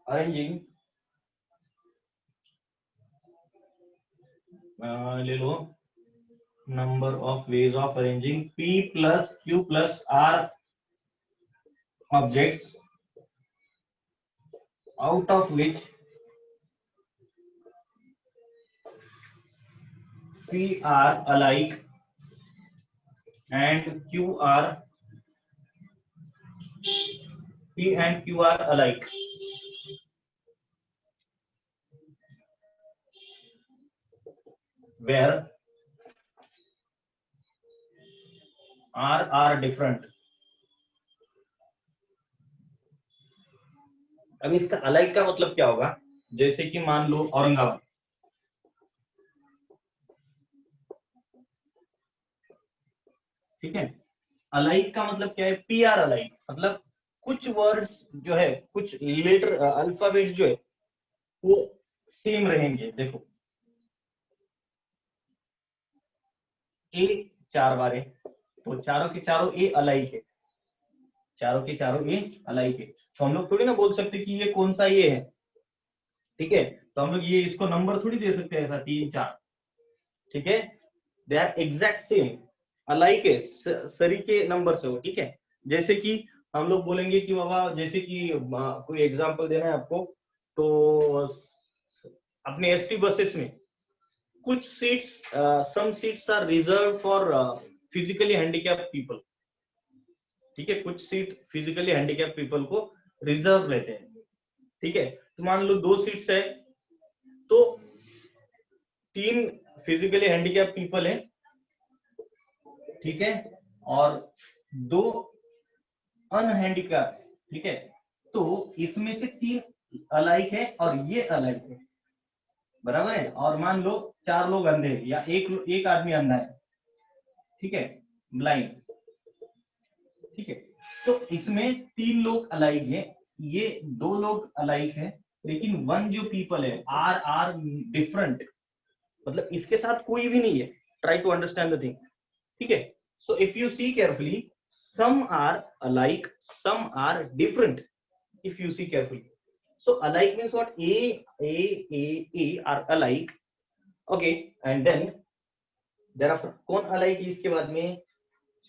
arranging ले लो, number of ways of arranging p plus q plus r objects out of which p are alike and q are p and q are alike. Where r are different. अब इसका alike का मतलब क्या होगा, जैसे कि मान लो औरंगाबाद, ठीक है। अलाइक का मतलब क्या है, पी आर अलाइक, मतलब कुछ वर्ड्स जो है, कुछ लेटर अल्फाबेट जो है वो सेम रहेंगे। देखो ए 4 बार है, तो चारों के चारों ए अलाइक है, चारों के चारों ए अलाइक है। तो हम लोग थोड़ी ना बोल सकते कि ये कौन सा ये है, ठीक है। तो हम लोग ये इसको नंबर थोड़ी दे सकते हैं ऐसा 3 4, ठीक है। They are exact same, alike है, सरी के नंबर से हो, ठीक है। जैसे कि हम लोग बोलेंगे कि बाबा, जैसे कि कोई एग्जांपल देना है आपको, तो अपने एसटी बसेस में कुछ seats, some seats are reserve for physically handicapped people, ठीक है। कुछ सीट फिजिकली हैंडीकैप्ड पीपल को रिजर्व रहते हैं, ठीक है। तो मान लो 2 सीट्स है, तो 3 फिजिकली हैंडीकैप्ड पीपल है, ठीक है, और 2 अनहैंडीकैप्ड, ठीक है। तो इसमें से 3 अलाइक है और ये अलाइक है, बराबर है। और मान लो 4 लोग अंधे हैं या एक आदमी अंधा है, ठीक है, ब्लाइंड, ठीक है। तो इसमें 3 लोग अलाइक है, ये 2 लोग अलाइक है, लेकिन 1 जो पीपल है आर डिफरेंट, मतलब इसके साथ कोई भी नहीं है। Try to understand the thing, ठीक है। So if you see carefully, some are alike, some are different, if you see carefully. So alike means what? A are alike, okay, and then thereafter कौन alike है इसके बाद में,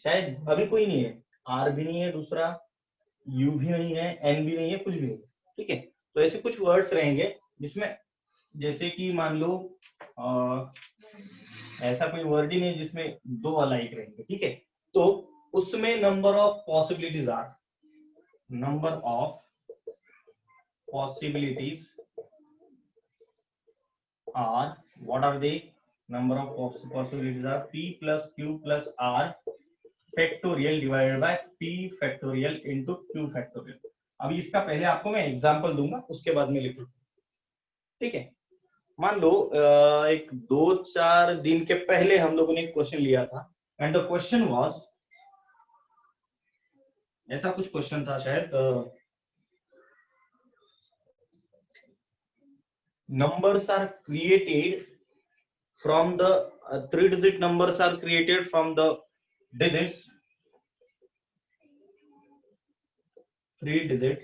शायद अभी कोई नहीं है, R भी नहीं है, दूसरा U भी नहीं है, N भी नहीं है, कुछ भी नहीं, ठीक है। तो ऐसे कुछ वर्ड्स रहेंगे जिसमें, जैसे कि मान लो ऐसा कोई वर्ड ही नहीं जिसमें 2 अलाइक रहेंगे, ठीक है। तो उसमें number of possibilities are, number of possibilities are, what are they, number of possibilities are p plus q plus r factorial divided by p factorial into q factorial. अभी इसका पहले आपको मैं एग्जांपल दूंगा, उसके बाद में लिखूंगा, ठीक है। मान लो एक 2-4 दिन के पहले हम लोगों ने एक क्वेश्चन लिया था, एंड द क्वेश्चन वाज, ऐसा कुछ क्वेश्चन था शायद, numbers are created from the 3-digit numbers are created from the digits, 3-digit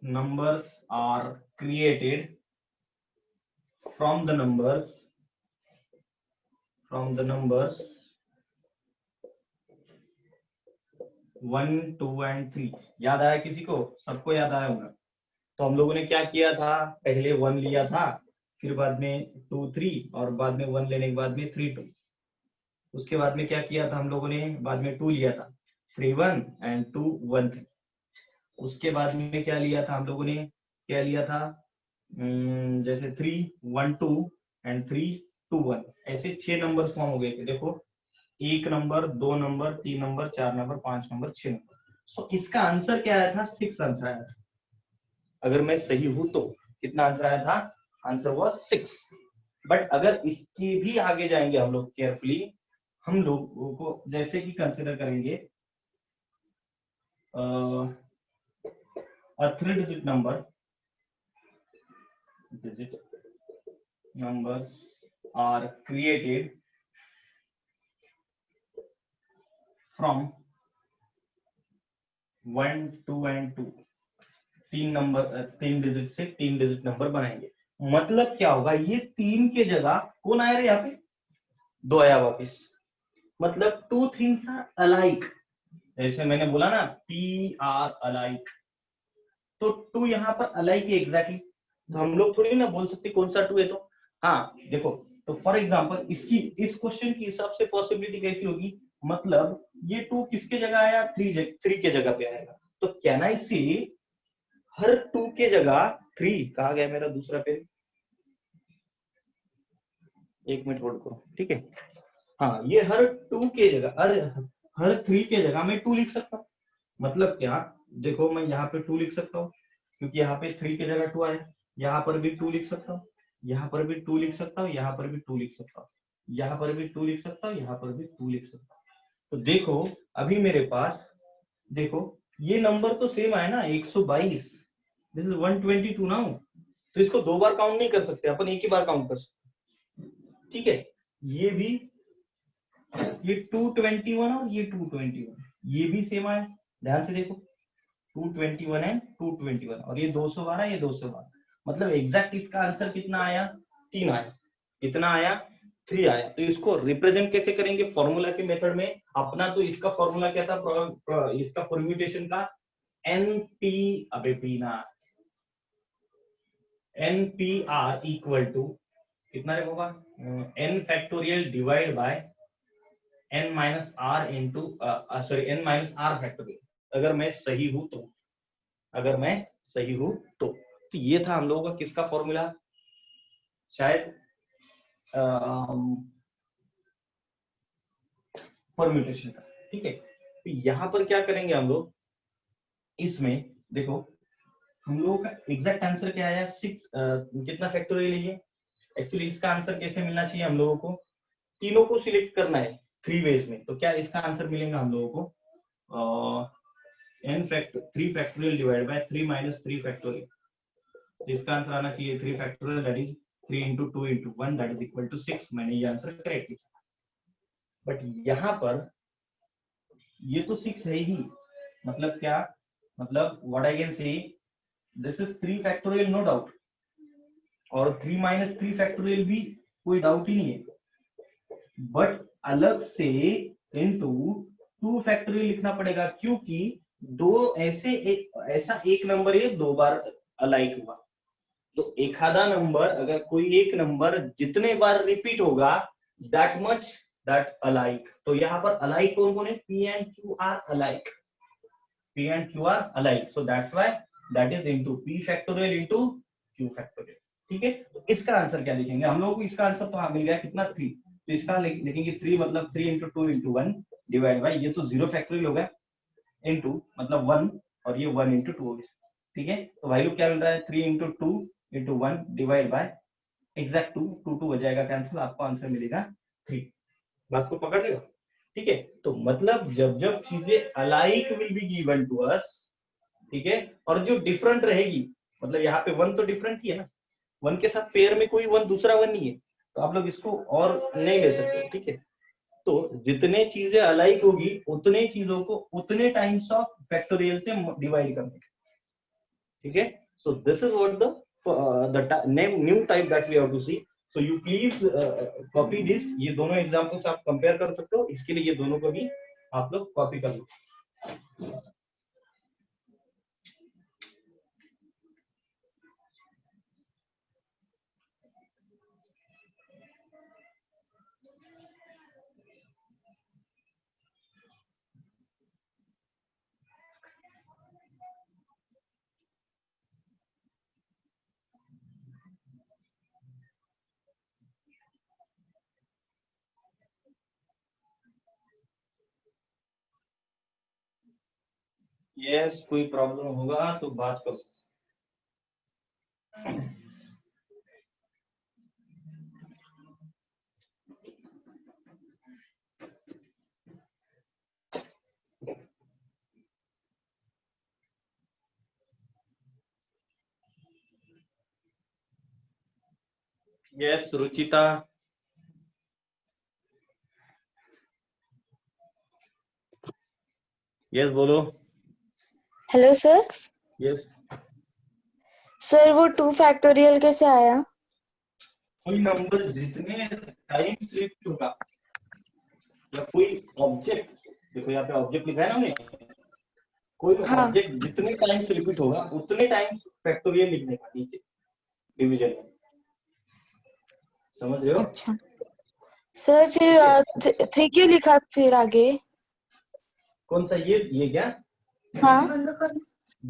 numbers are created from the numbers 1, 2 and 3। याद आया किसी को? सबको याद आया होगा। तो हम लोगों ने क्या किया था, पहले 1 लिया था, फिर बाद में 2 3, और बाद में 1 लेने के बाद में 3 2। उसके बाद में क्या किया था हम लोगों ने, बाद में 2 लिया था, 3 1 एंड 2 1 3। उसके बाद में क्या लिया था हम लोगों ने, क्या लिया था, जैसे 3 1 2 एंड 3 2 1 ऐसे 6 नंबर फॉर्म हो गए थे। देखो 1 number, 2 number, 3 number, 4 number, 5 number, 6 number. So इसका आंसर क्या आया था? 6 आंसर आया था। अगर मैं सही हूं तो कितना आंसर आया था? आंसर हुआ 6। बट अगर इसके भी आगे जाएंगे हम लोग केयरफुली, हम लोगों को जैसे कि कंसिडर करेंगे 3 digit number are created from 1 2 and 2। 3 digit से 3 डिजिट नंबर बनाएंगे। मतलब क्या होगा? ये 3 के जगह कौन आया रे? यहाँ पे 2 आया वापिस। मतलब 2 थिंग्स आर अलाइक। जैसे मैंने बोला ना, पी आर अलाइक, तो 2 यहाँ पर अलाइक है एग्जैक्टली। तो हम लोग थोड़ी ना बोल सकते कौन सा 2 है। तो हाँ देखो, तो फॉर एग्जाम्पल इसकी इस क्वेश्चन की हिसाब से पॉसिबिलिटी कैसी होगी? मतलब ये 2 किसके जगह आया? 3 के जगह पे आएगा। तो कैन आई सी हर 2 के जगह 3? कहा गया मेरा दूसरा पेन? 1 मिनट होल्ड करो, ठीक है। हाँ, ये हर 2 के जगह, हर 3 के जगह मैं 2 लिख सकता हूँ। मतलब क्या? देखो मैं यहाँ पे 2 लिख सकता हूँ क्योंकि यहाँ पे 3 की जगह 2 आया। यहाँ पर भी 2 लिख सकता हूँ, यहाँ पर भी 2 लिख सकता हूँ, यहाँ पर भी 2 लिख सकता हूँ, यहाँ पर भी 2 लिख सकता हूँ, यहाँ पर भी 2 लिख सकता हूँ। तो देखो अभी मेरे पास, देखो ये नंबर तो सेम आया ना, 122। This is 122 now. तो इसको 2 बार काउंट नहीं कर सकते अपन, एक ही बार काउंट कर सकते, ठीक है। ये भी, ये 221 और ये 221, ये भी सेम आया। ध्यान से देखो, 221 एंड 221, और ये 212, ये 212। मतलब एग्जैक्ट इसका आंसर कितना आया? 3 आया। कितना आया? 3 आया। तो इसको रिप्रेजेंट कैसे करेंगे फॉर्मूला के मेथड में? अपना तो इसका फॉर्मूला क्या था? इसका परम्यूटेशन का एनपी, अबे पीना, एनपीआर इक्वल टू कितना होगा? N factorial divide by n minus r into, sorry, n minus r factorial. अगर मैं सही हूं तो, अगर मैं सही हूं तो ये था हम लोगों का किसका फॉर्मूला? शायद परम्यूटेशन का, ठीक है। तो यहाँ पर क्या करेंगे हम लोग? इसमें देखो हम लोगों का एग्जैक्ट आंसर क्या आया? 6। कितना फैक्टोरियल है ये? एक्चुअली इसका आंसर कैसे मिलना चाहिए हम लोगों को? तीनों को सिलेक्ट करना है 3 वेज में। तो क्या इसका आंसर मिलेगा हम लोगों को? n factor 3 factorial divide by 3 minus 3 factorial. इसका आंसर आना चाहिए 3 factorial, that is 3 into 2 into 1, that is equal to 6। मैंने ये आंसर करेक्ट लिखा। बट यहाँ पर ये तो 6 है ही। मतलब क्या? मतलब what I can say, this is 3 factorial no doubt, और 3 माइनस 3 फैक्टोरियल भी कोई डाउट ही नहीं है। बट अलग से इनटू 2 फैक्टोरियल लिखना पड़ेगा, क्योंकि दो ऐसा एक नंबर ये 2 बार अलाइक हुआ। तो एक आधा नंबर, अगर कोई एक नंबर जितने बार रिपीट होगा, दैट मच दैट अलाइक। तो यहाँ पर अलाइक कौन कौन है? P and Q R alike, P and Q R alike. So that's why that is into P factorial into Q factorial, ठीक है। तो इसका आंसर क्या लिखेंगे हम लोगों को? इसका आंसर तो मिल गया कितना? 3। तो इसका लिखेंगे 3 मतलब 3 इंटू 2 इंटू 1 डिवाइड बाई, ये तो 0 फैक्टोरियल होगा, इंटू मतलब 1, और ये 1 इंटू 2 होगा, ठीक है। तो वैल्यू क्या मिल रहा है? 3 into 2 into 1 divide by exact 2 हो जाएगा कैंसिल, आपको आंसर मिलेगा 3। बात को पकड़ लियो, ठीक है। तो मतलब जब जब चीजें alike will be given to us, ठीक है, और जो डिफरेंट रहेगी, मतलब यहाँ पे 1 तो डिफरेंट ही है ना, 1 के साथ पेयर में कोई 1 दूसरा 1 नहीं है, तो आप लोग इसको और नहीं ले सकते, ठीक है। तो जितने चीजें अलाइक होगी उतने चीजों को उतने टाइम्स ऑफ फैक्टोरियल से डिवाइड करने, ठीक है। So this is what the new type that we have to see. So you please copy this. ये दोनों एग्जांपल्स आप कंपेयर कर सकते हो, इसके लिए ये दोनों को भी आप लोग कॉपी कर लो। यस, कोई प्रॉब्लम होगा तो बात करो। यस रुचिता। यस बोलो। Hello sir. यस। सर वो 2 फैक्टोरियल कैसे आया? कोई नंबर जितने टाइम शिफ्ट होगा या कोई ऑब्जेक्ट, देखो यहाँ पे ऑब्जेक्ट लिखा है ना हमने, कोई हाँ। ऑब्जेक्ट जितने टाइम से रिपीट होगा उतने टाइम फैक्टोरियल लिखने का नीचे डिवीजन में, समझ रहे हो? अच्छा सर, फिर 3 क्यों लिखा फिर आगे? कौन सा ये क्या? हाँ।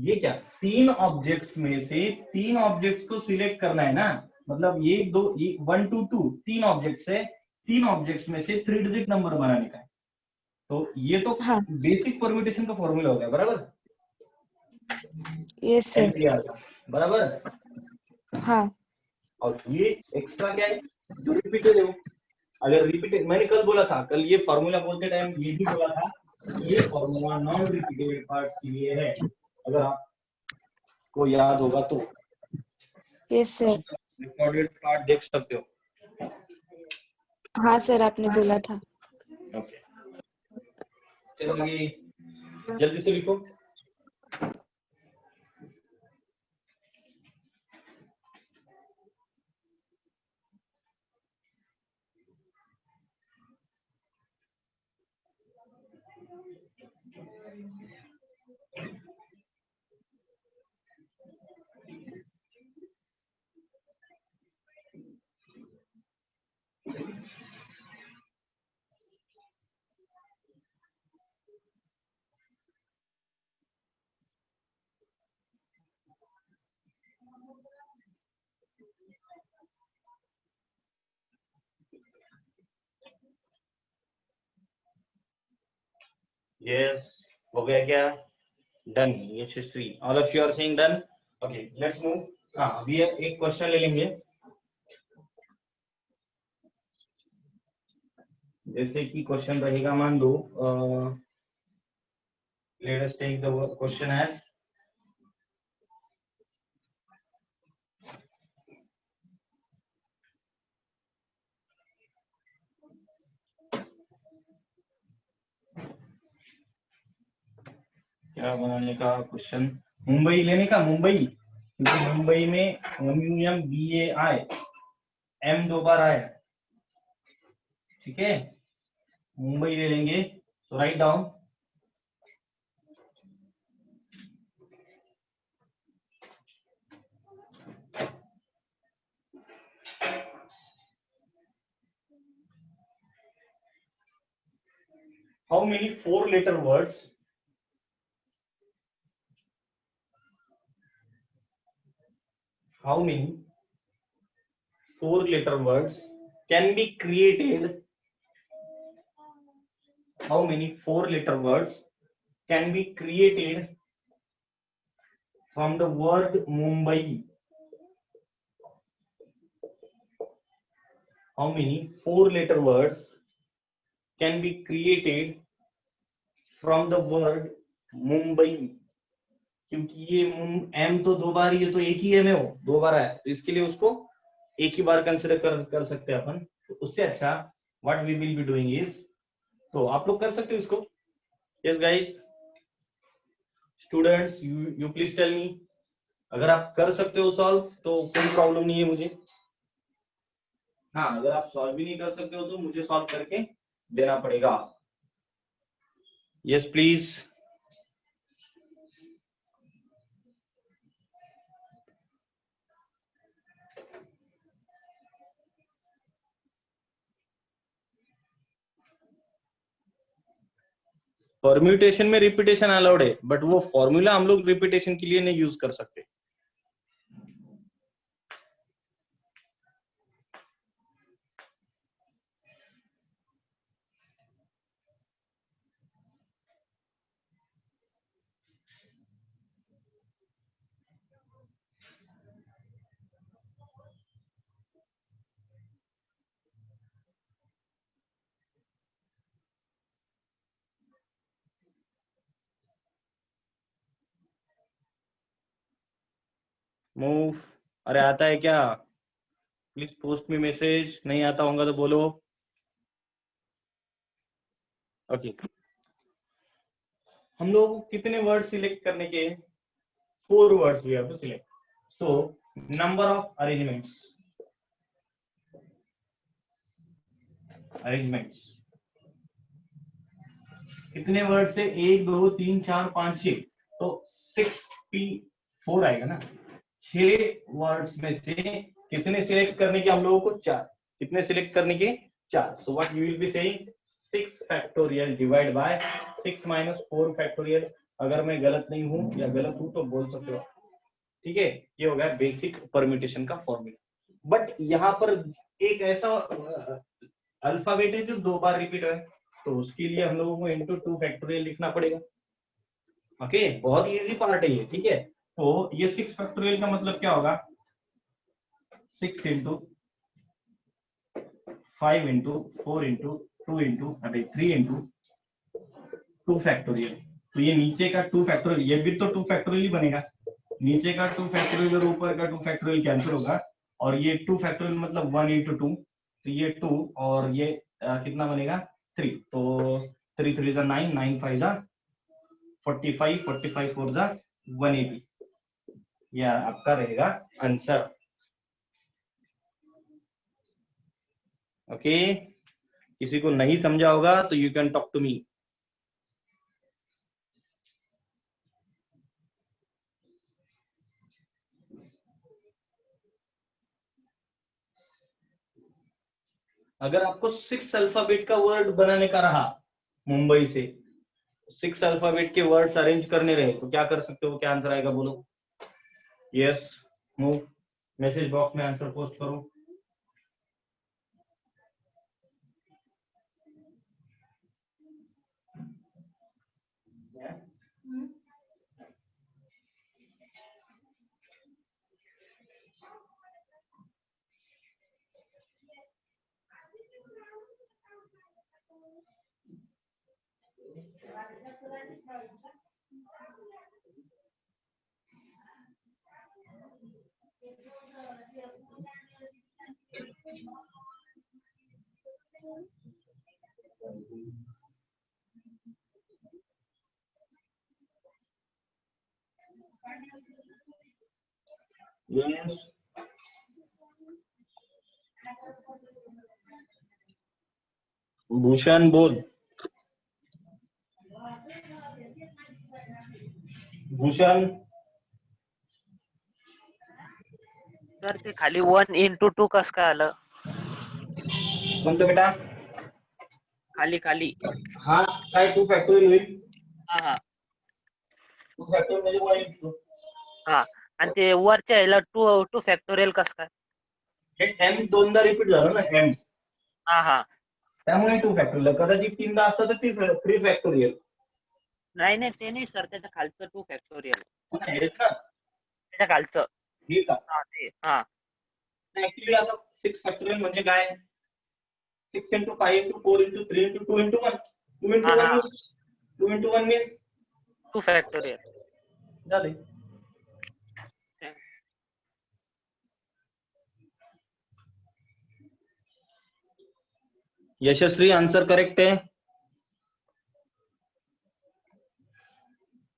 ये क्या, 3 ऑब्जेक्ट्स में से 3 ऑब्जेक्ट्स को सिलेक्ट करना है ना, मतलब ये 1 to 2 3 ऑब्जेक्ट है, 3 ऑब्जेक्ट्स में से 3 डिजिट नंबर बनाने का है। तो ये तो हाँ। बेसिक परम्यूटेशन का फॉर्मूला हो गया, बराबर? Yes sir. एनपीआर का, बराबर? हाँ। और ये एक्स्ट्रा क्या है जो रिपीटेड है वो। अगर रिपीटेड, मैंने कल बोला था, कल ये फॉर्मूला बोलते टाइम ये भी बोला था, ये फॉर्मूला नॉन रिपीटेड पार्ट्स के लिए है, अगर आपको याद होगा तो। Yes sir. रिकॉर्डेड पार्ट देख सकते हो। हाँ सर, आपने बोला था। ओके, चलो आगे जल्दी से लिखो। यस, हो गया क्या? Done. Yashasvi, all of you are saying done. Okay let's move. हाँ, अभी एक क्वेश्चन ले लेंगे। जैसे कि क्वेश्चन रहेगा, मान लो let us take the question as क्या बनाने का क्वेश्चन, मुंबई लेने का, मुंबई, क्योंकि मुंबई में MUMBAI M 2 बार आया, ठीक है, मुंबई ले लेंगे। So write down how many 4-letter words how many 4-letter words can be created, how many 4-letter words can be created from the word Mumbai? How many 4-letter words can be created from the word Mumbai? क्योंकि ये M तो 2 बार, ये तो एक ही M है, वो 2 बार आया, तो इसके लिए उसको एक ही बार कंसिडर कर सकते हैं अपन। तो उससे अच्छा what we will be doing is, तो आप लोग कर सकते हो इसको। Yes guys, students, you please tell me, अगर आप कर सकते हो सॉल्व तो कोई प्रॉब्लम नहीं है मुझे। हाँ, अगर आप सॉल्व भी नहीं कर सकते हो तो मुझे सॉल्व करके देना पड़ेगा। Yes please. परम्यूटेशन में रिपीटेशन अलाउड है, बट वो फॉर्मूला हम लोग रिपीटेशन के लिए नहीं यूज कर सकते। मूव। अरे आता है क्या? Please post me message. नहीं आता होगा तो बोलो। ओके, हम लोग को कितने वर्ड सिलेक्ट करने के? 4 words we have to select. So number of arrangements, कितने वर्ड से? 1 2 3 4 5 6, तो 6P4 आएगा ना। 6 वर्ड्स में से कितने सिलेक्ट करने के हम लोगों को? 4। कितने सिलेक्ट करने के? 4। So what you will be saying, 6 factorial divide bye 6 minus 4 factorial. अगर मैं गलत नहीं हूं या गलत हूं तो बोल सकते हो, ठीक है। ये हो गया बेसिक परम्यूटेशन का फॉर्मूला। बट यहाँ पर एक ऐसा अल्फाबेट है जो 2 बार रिपीट है, तो उसके लिए हम लोगों को इंटू 2 फैक्टोरियल लिखना पड़ेगा। ओके, बहुत इजी पार्ट है ये, ठीक है। तो ये 6 फैक्टोरियल का मतलब क्या होगा? 6 into 5 into 4 into 2 into 3 into 2 factorial. तो ये नीचे का 2 फैक्टोरियल, ये भी तो 2 फैक्टोरियल ही बनेगा। नीचे का 2 फैक्टोरियल और ऊपर का 2 फैक्टोरियल कैंसिल होगा, और ये 2 फैक्टोरियल मतलब 1 इंटू 2, तो ये 2 और ये कितना बनेगा? 3। तो 3 3 जा 9, 9 5 जा 45, 45 4 जा 180। यह आपका रहेगा आंसर। ओके, किसी को नहीं समझा होगा तो you can talk to me. अगर आपको 6 अल्फाबेट का वर्ड बनाने का रहा, मुंबई से 6 अल्फाबेट के वर्ड्स अरेंज करने रहे, तो क्या कर सकते हो? क्या आंसर आएगा बोलो? Yes, move. मैसेज बॉक्स में आंसर पोस्ट करो। यस, भूषण बोल। भूषण, सर ते खाली 1 इंटू 2 कस काय आलं? कोणतं बेटा? खाली खाली हा काय 2 फॅक्टोरियल होईल? हा हा 2 फॅक्टोरियल म्हणजे 1 इंटू 2. हा, आणि ते वरच्या ह्याला 2 फॅक्टोरियल कस काय? हे एम दोनदा रिपीट झालं ना, एम, हा हा, त्यामुळे 2 फॅक्टोरियल. कदाचित 3दा असतं तर 3 फॅक्टोरियल. नाही नाही ते नाही सर, त्याच्या खालचं 2 फॅक्टोरियल, हेच ना, त्याच्या खालचं. ठीक आहे. हा ते हा ऍक्च्युली आता 6 फॅक्टोरियल म्हणजे काय? 6 into 5 into 4 into 3 into 2 into 1. 2 into 1 means 2 into 1 means 2 factorial झाले. यशस्वी आंसर करेक्ट है।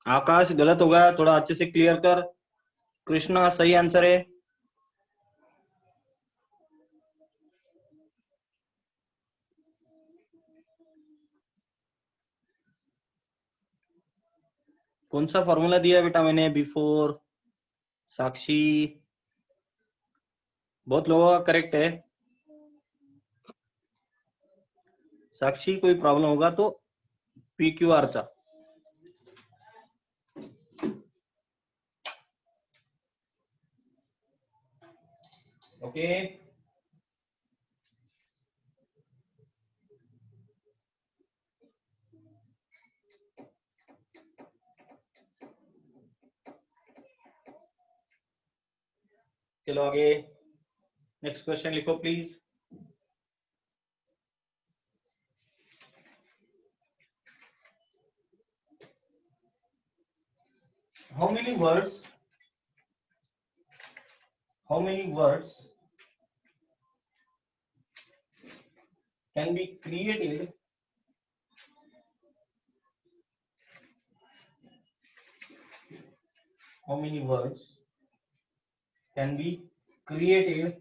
आकाश गलत होगा, थोड़ा अच्छे से क्लियर कर। कृष्णा सही आंसर है। कौन सा फॉर्मूला दिया बेटा मैंने बिफोर? साक्षी, बहुत लोगों का करेक्ट है। साक्षी कोई प्रॉब्लम होगा तो PQR चा। ओके, चलो आगे नेक्स्ट क्वेश्चन लिखो please. How many words how many words can be created how many words can be created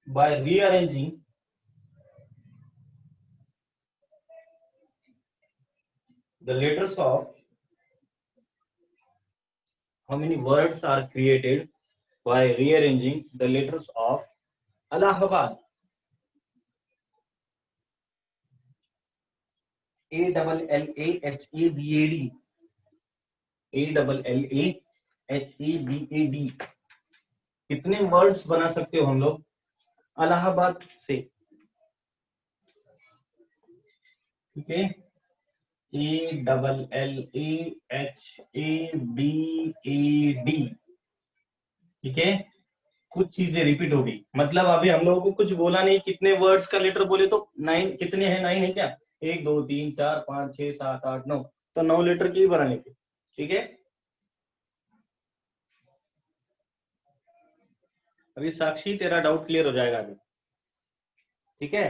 by rearranging the letters of how many words are created by rearranging the letters of Allahabad. ALLAHABAD. ALLAHABAD. कितने words बना सकते हो हम लोग अलाहाबाद से? ठीक है, ALLAHABAD. ठीक है, कुछ चीजें रिपीट हो गई, मतलब अभी हम लोगों को कुछ बोला नहीं, कितने वर्ड्स का लेटर बोले तो 9, कितने हैं? 9 है क्या? 1 2 3 4 5 6 7 8 9, तो 9 लेटर की ही बनाने के. ठीक है, अभी साक्षी तेरा डाउट क्लियर हो जाएगा अभी. ठीक है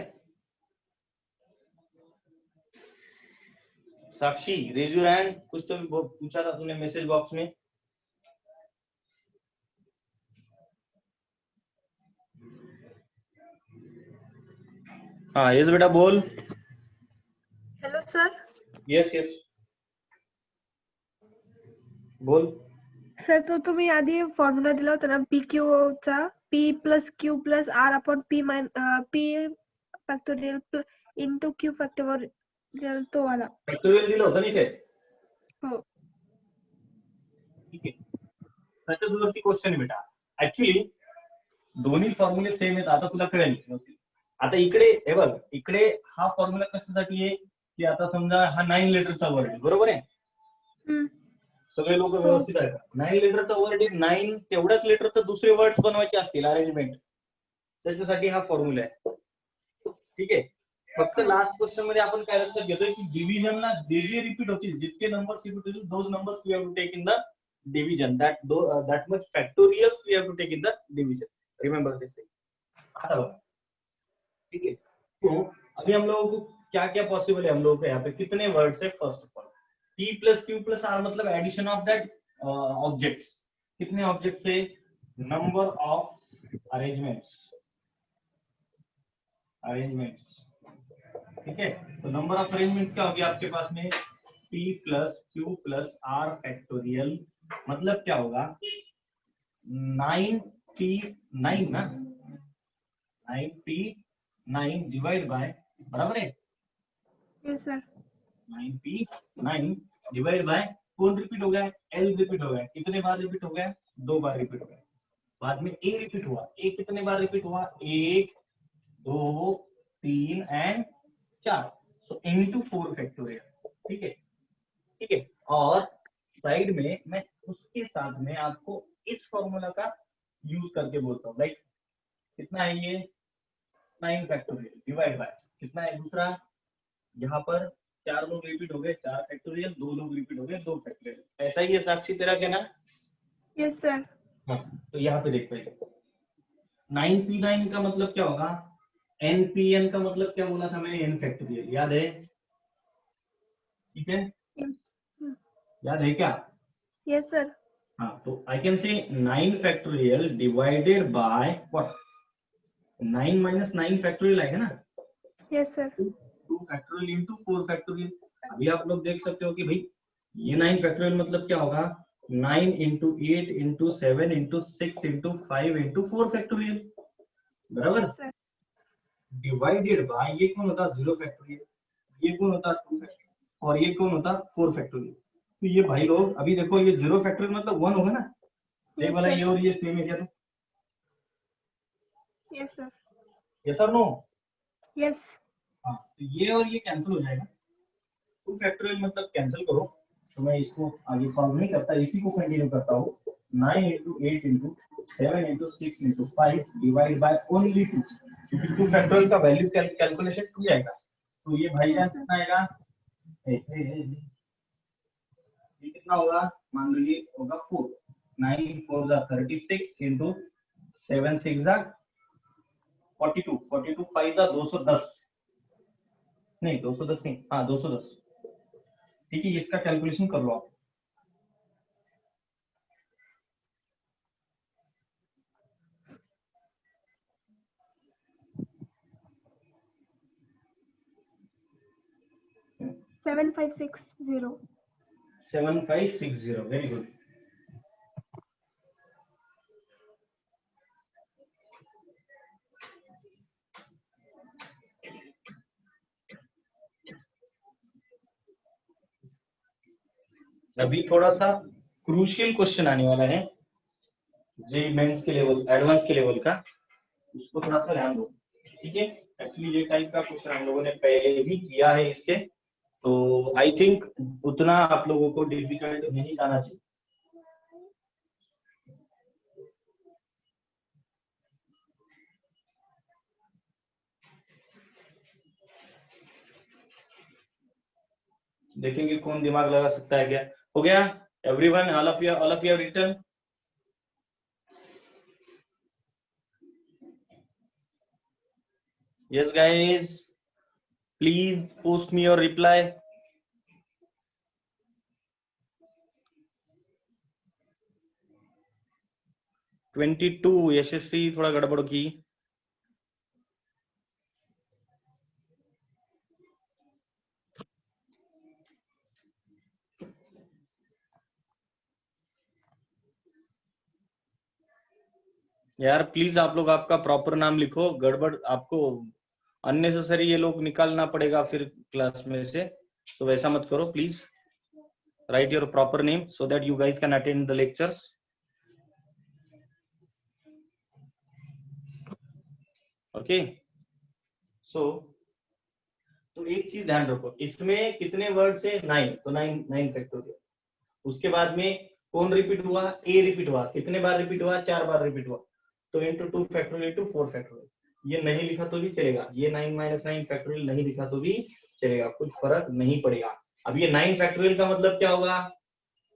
साक्षी, रेज योर हैंड. कुछ तो पूछा था तूने मैसेज बॉक्स में. हाँ यस बेटा बोल. Hello sir. यस यस बोल. सर तो तुम्ही आधी फॉर्म्युला दिला होता ना पी क्यू चा, P plus Q plus R upon P factorial into Q factorial तो वाला. फॅक्टोरियल दिलं होतं नाही ते. हो. ठीक आहे, त्याच्यावरती क्वेश्चन आहे बेटा. ऍक्च्युली दोन्ही फॉर्म्युले सेम आहेत, आता तुला कळेल. आता इकडे हे बघ, इकडे हा फॉर्म्युला कशासाठी आहे की आता समजा हा 9 लेटरचा वर्ड आहे, बरोबर आहे? सगळे लोक व्यवस्थित आहेत. 9 लेटरचा वर्ड आहे, 9 तेवढ्याच लेटरचं दुसरे वर्ड्स बनवायचे असतील अरेंजमेंट, त्याच्यासाठी हा फॉर्म्युला आहे. ठीक आहे, फक्त लास्ट क्वेश्चन मध्ये आपण काय लक्षात घेतोय की डिव्हिजनला जे जे रिपीट होतील, जितके नंबर्स रिपीट होतील, those numbers we have to take in the division. That much factorials we have to take in the division. Remember this thing. आता बघा, ठीक है, तो अभी हम लोगों को क्या क्या पॉसिबल है, हम लोगों को यहाँ पे कितने वर्ड्स है? First of all P plus Q plus R मतलब एडिशन ऑफ दैट ऑब्जेक्ट्स. कितने ऑब्जेक्ट्स है? Number of arrangements. ठीक है, तो नंबर ऑफ अरेंजमेंट्स क्या होगी आपके पास में? P plus Q plus R factorial, मतलब क्या होगा? 9P9 ना, 9P9 डिवाइड बाय, बराबर है? Yes sir. 9P9 divide by, कौन रिपीट हो गया? L रिपीट हो गया. कितने बार रिपीट हो गया? 2 बार रिपीट हो गया. बाद में A रिपीट हुआ. A कितने बार रिपीट हुआ? 1 2 3 एंड 4. So into 4 factorial. ठीक है, ठीक है. और साइड में मैं उसके साथ में आपको इस फॉर्मूला का यूज करके बोलता हूँ. लाइक कितना है ये? 9 फैक्टोरियल डिवाइड बाय कितना है दूसरा? यहाँ पर 4 लोग रिपीट हो गए, 4 फैक्टोरियल. 2 लोग रिपीट हो गए, 2 फैक्टोरियल. ऐसा ही है साक्षी तेरा कहना? Yes sir. हाँ, तो यहाँ पे देख पहले 9P9 का मतलब क्या होगा? NPN का मतलब क्या बोला था मैंने? N factorial. याद है? ठीक है, याद है क्या? Yes sir. हाँ, तो आई कैन से 9 factorial divided by what? 9 minus 9 factorial आएगा ना. Yes sir. 2 factorial into 4 factorial. अभी आप लोग देख सकते हो कि भाई ये 9 फैक्टोरियल मतलब क्या होगा? 9 into 8 into 7 into 6 into 5 into 4 factorial, बराबर? डिवाइडेड बाय ये कौन होता? 0 फैक्टोरियल. ये कौन होता? 2 फैक्टोरियल. और ये कौन होता? 4 फैक्टोरियल. तो ये भाई लोग अभी देखो, ये 0 फैक्टोरियल मतलब 1 होगा ना. ये वाला ये और ये सेम है क्या? Yes sir. यस और नो? यस. हाँ, तो ये और ये कैंसिल हो जाएगा. 2 फैक्टोरियल मतलब कैंसिल करो, तो मैं इसको आगे सॉल्व नहीं करता, इसी को कंटिन्यू करता हूँ। 9 into 8 into 7 into 6 into 5 divide by only 2, क्योंकि 2 फैक्टोरियल का वैल्यू कैलकुलेशन 2 आएगा, तो ये भाईजान कितना आएगा, ये कितना होगा, मान लीजिए होगा 4, 9 4 जा 36 into 7 6 जा 42, 42 5 जा 210, नहीं 210 नहीं, हाँ 210, ठीक है, इसका कैलकुलेशन कर लो आप। Seven 7560 7560, very good. अभी थोड़ा सा क्रूशियल क्वेश्चन आने वाला है, जे मेंस के लेवल, एडवांस के लेवल का, उसको थोड़ा सा ध्यान दो, ठीक है। एक्चुअली ये टाइप का क्वेश्चन हम लोगों ने पहले भी किया है इसके, तो आई थिंक उतना आप लोगों को डिफिकल्ट नहीं जाना चाहिए। देखेंगे कौन दिमाग लगा सकता है। क्या हो गया everyone, all of you written? Yes guys, please post me your reply. (22) Yashasvi थोड़ा गड़बड़ की। यार प्लीज आप लोग आपका प्रॉपर नाम लिखो, गड़बड़ आपको अननेसेसरी ये लोग निकालना पड़ेगा फिर क्लास में से, तो वैसा मत करो please. Right your proper name so that you guys can attend the lectures. Okay so तो एक चीज ध्यान रखो, इसमें कितने वर्ड है, 9, तो 9 फैक्टोरियल। उसके बाद में कौन रिपीट हुआ, ए रिपीट हुआ, कितने बार रिपीट हुआ, 4 बार रिपीट हुआ, तो इंटू 2 फैक्टोरियल इंटू 4 फैक्टोरियल। ये नहीं लिखा तो भी चलेगा, ये 9 - 9 फैक्टोरियल नहीं लिखा तो भी चलेगा, कुछ फर्क नहीं पड़ेगा। अब ये 9 फैक्टोरियल का मतलब क्या होगा,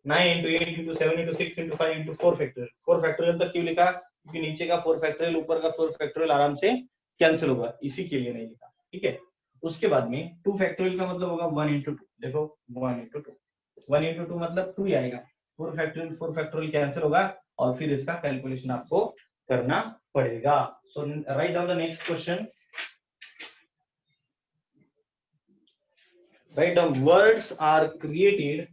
9 into 8 into 7 into 6 into 5 into 4 factorial. 4 factorial तक क्यों लिखा, क्योंकि नीचे का 4 फैक्टोरियल ऊपर का 4 फैक्टोरियल आराम से कैंसिल होगा, इसी के लिए नहीं लिखा, ठीक है। उसके बाद में 2 फैक्टोरियल का मतलब होगा 1 into 2, देखो 1 into 2, 1 into 2 मतलब 2 ही आएगा, 4 फैक्टोरियल कैंसिल होगा और फिर इसका कैलकुलेशन आपको करना पड़ेगा। So write down the next question, write down words are created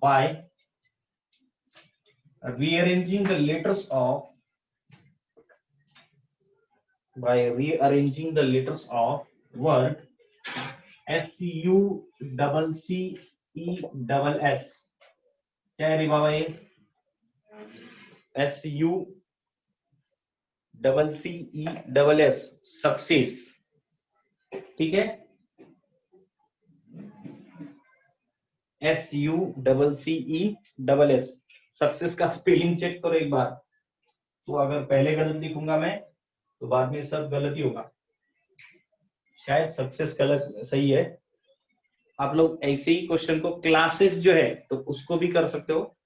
by rearranging the letters of word SUCCESS। क्या है रे बाबा ये, SUCCESS, सक्सेस, ठीक है। SUCCESS, सक्सेस का स्पेलिंग चेक करो एक बार, तो अगर पहले गलत लिखूंगा मैं तो बाद में सब गलत ही होगा, शायद सक्सेस गलत सही है। आप लोग ऐसे ही क्वेश्चन को क्लासेस जो है तो उसको भी कर सकते हो,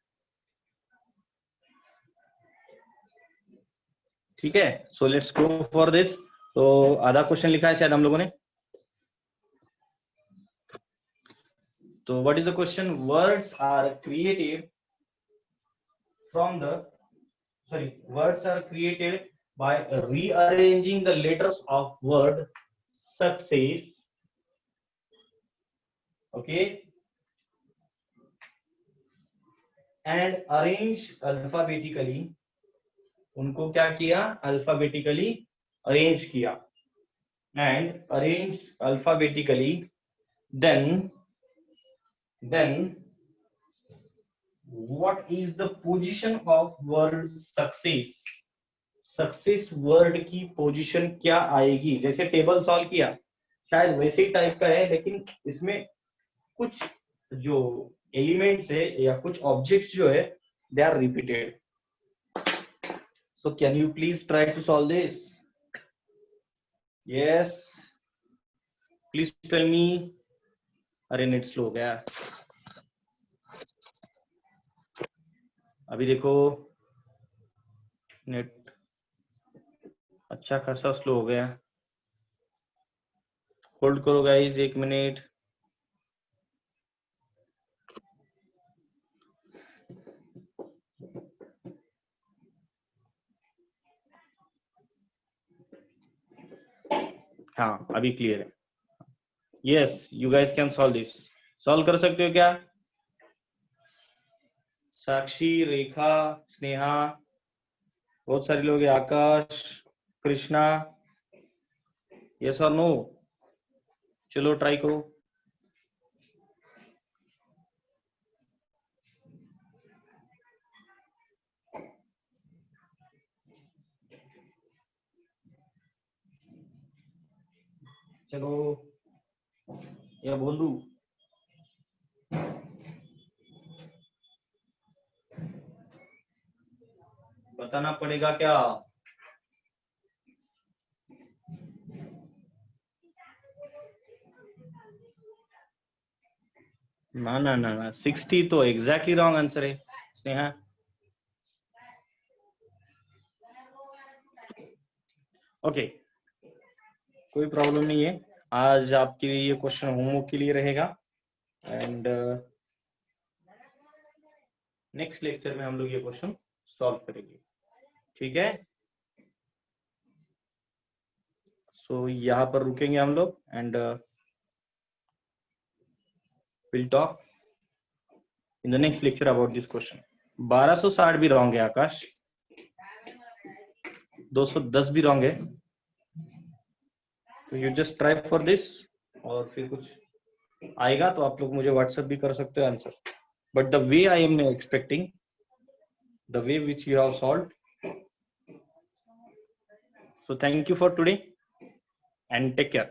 ठीक है। So let's go for this. तो आधा क्वेश्चन लिखा है शायद हम लोगों ने, तो what is the question, words are created by rearranging the letters of word success, okay, and arrange alphabetically, उनको क्या किया, अल्फाबेटिकली अरेंज किया, and arrange alphabetically, then what is the position of word success, success word की position क्या आएगी? जैसे table solve किया, शायद वैसे ही टाइप का है, लेकिन इसमें कुछ जो एलिमेंट्स है या कुछ ऑब्जेक्ट्स जो है they are repeated. So can you please try to solve this? Yes. Please tell me. अरे नेट स्लो हो गया. अभी देखो नेट अच्छा खासा स्लो हो गया. होल्ड करो गाइस 1 मिनट. हाँ अभी क्लियर है. Yes you guys can solve this. Solve कर सकते हो क्या? साक्षी, रेखा, स्नेहा, बहुत सारे लोग हैं. आकाश, कृष्णा. यस और नो? चलो ट्राई करो. चलो या बोलू. बताना पड़ेगा क्या? ना ना ना ना 60 तो एग्जैक्टली रॉन्ग आंसर है स्नेहा. ओके कोई प्रॉब्लम नहीं है. आज आपके लिए ये क्वेश्चन होमवर्क के लिए रहेगा एंड नेक्स्ट लेक्चर में हम लोग ये क्वेश्चन सॉल्व करेंगे. ठीक है. सो यहाँ पर रुकेंगे हम लोग and will talk in the next lecture about this question. 1260 भी रॉन्ग है आकाश. 210 भी रॉन्ग है. तो you just try for this और फिर कुछ आएगा तो आप लोग मुझे व्हाट्सएप भी कर सकते हो answer. But the way I am expecting, the way which you have solved. So thank you for today and take care.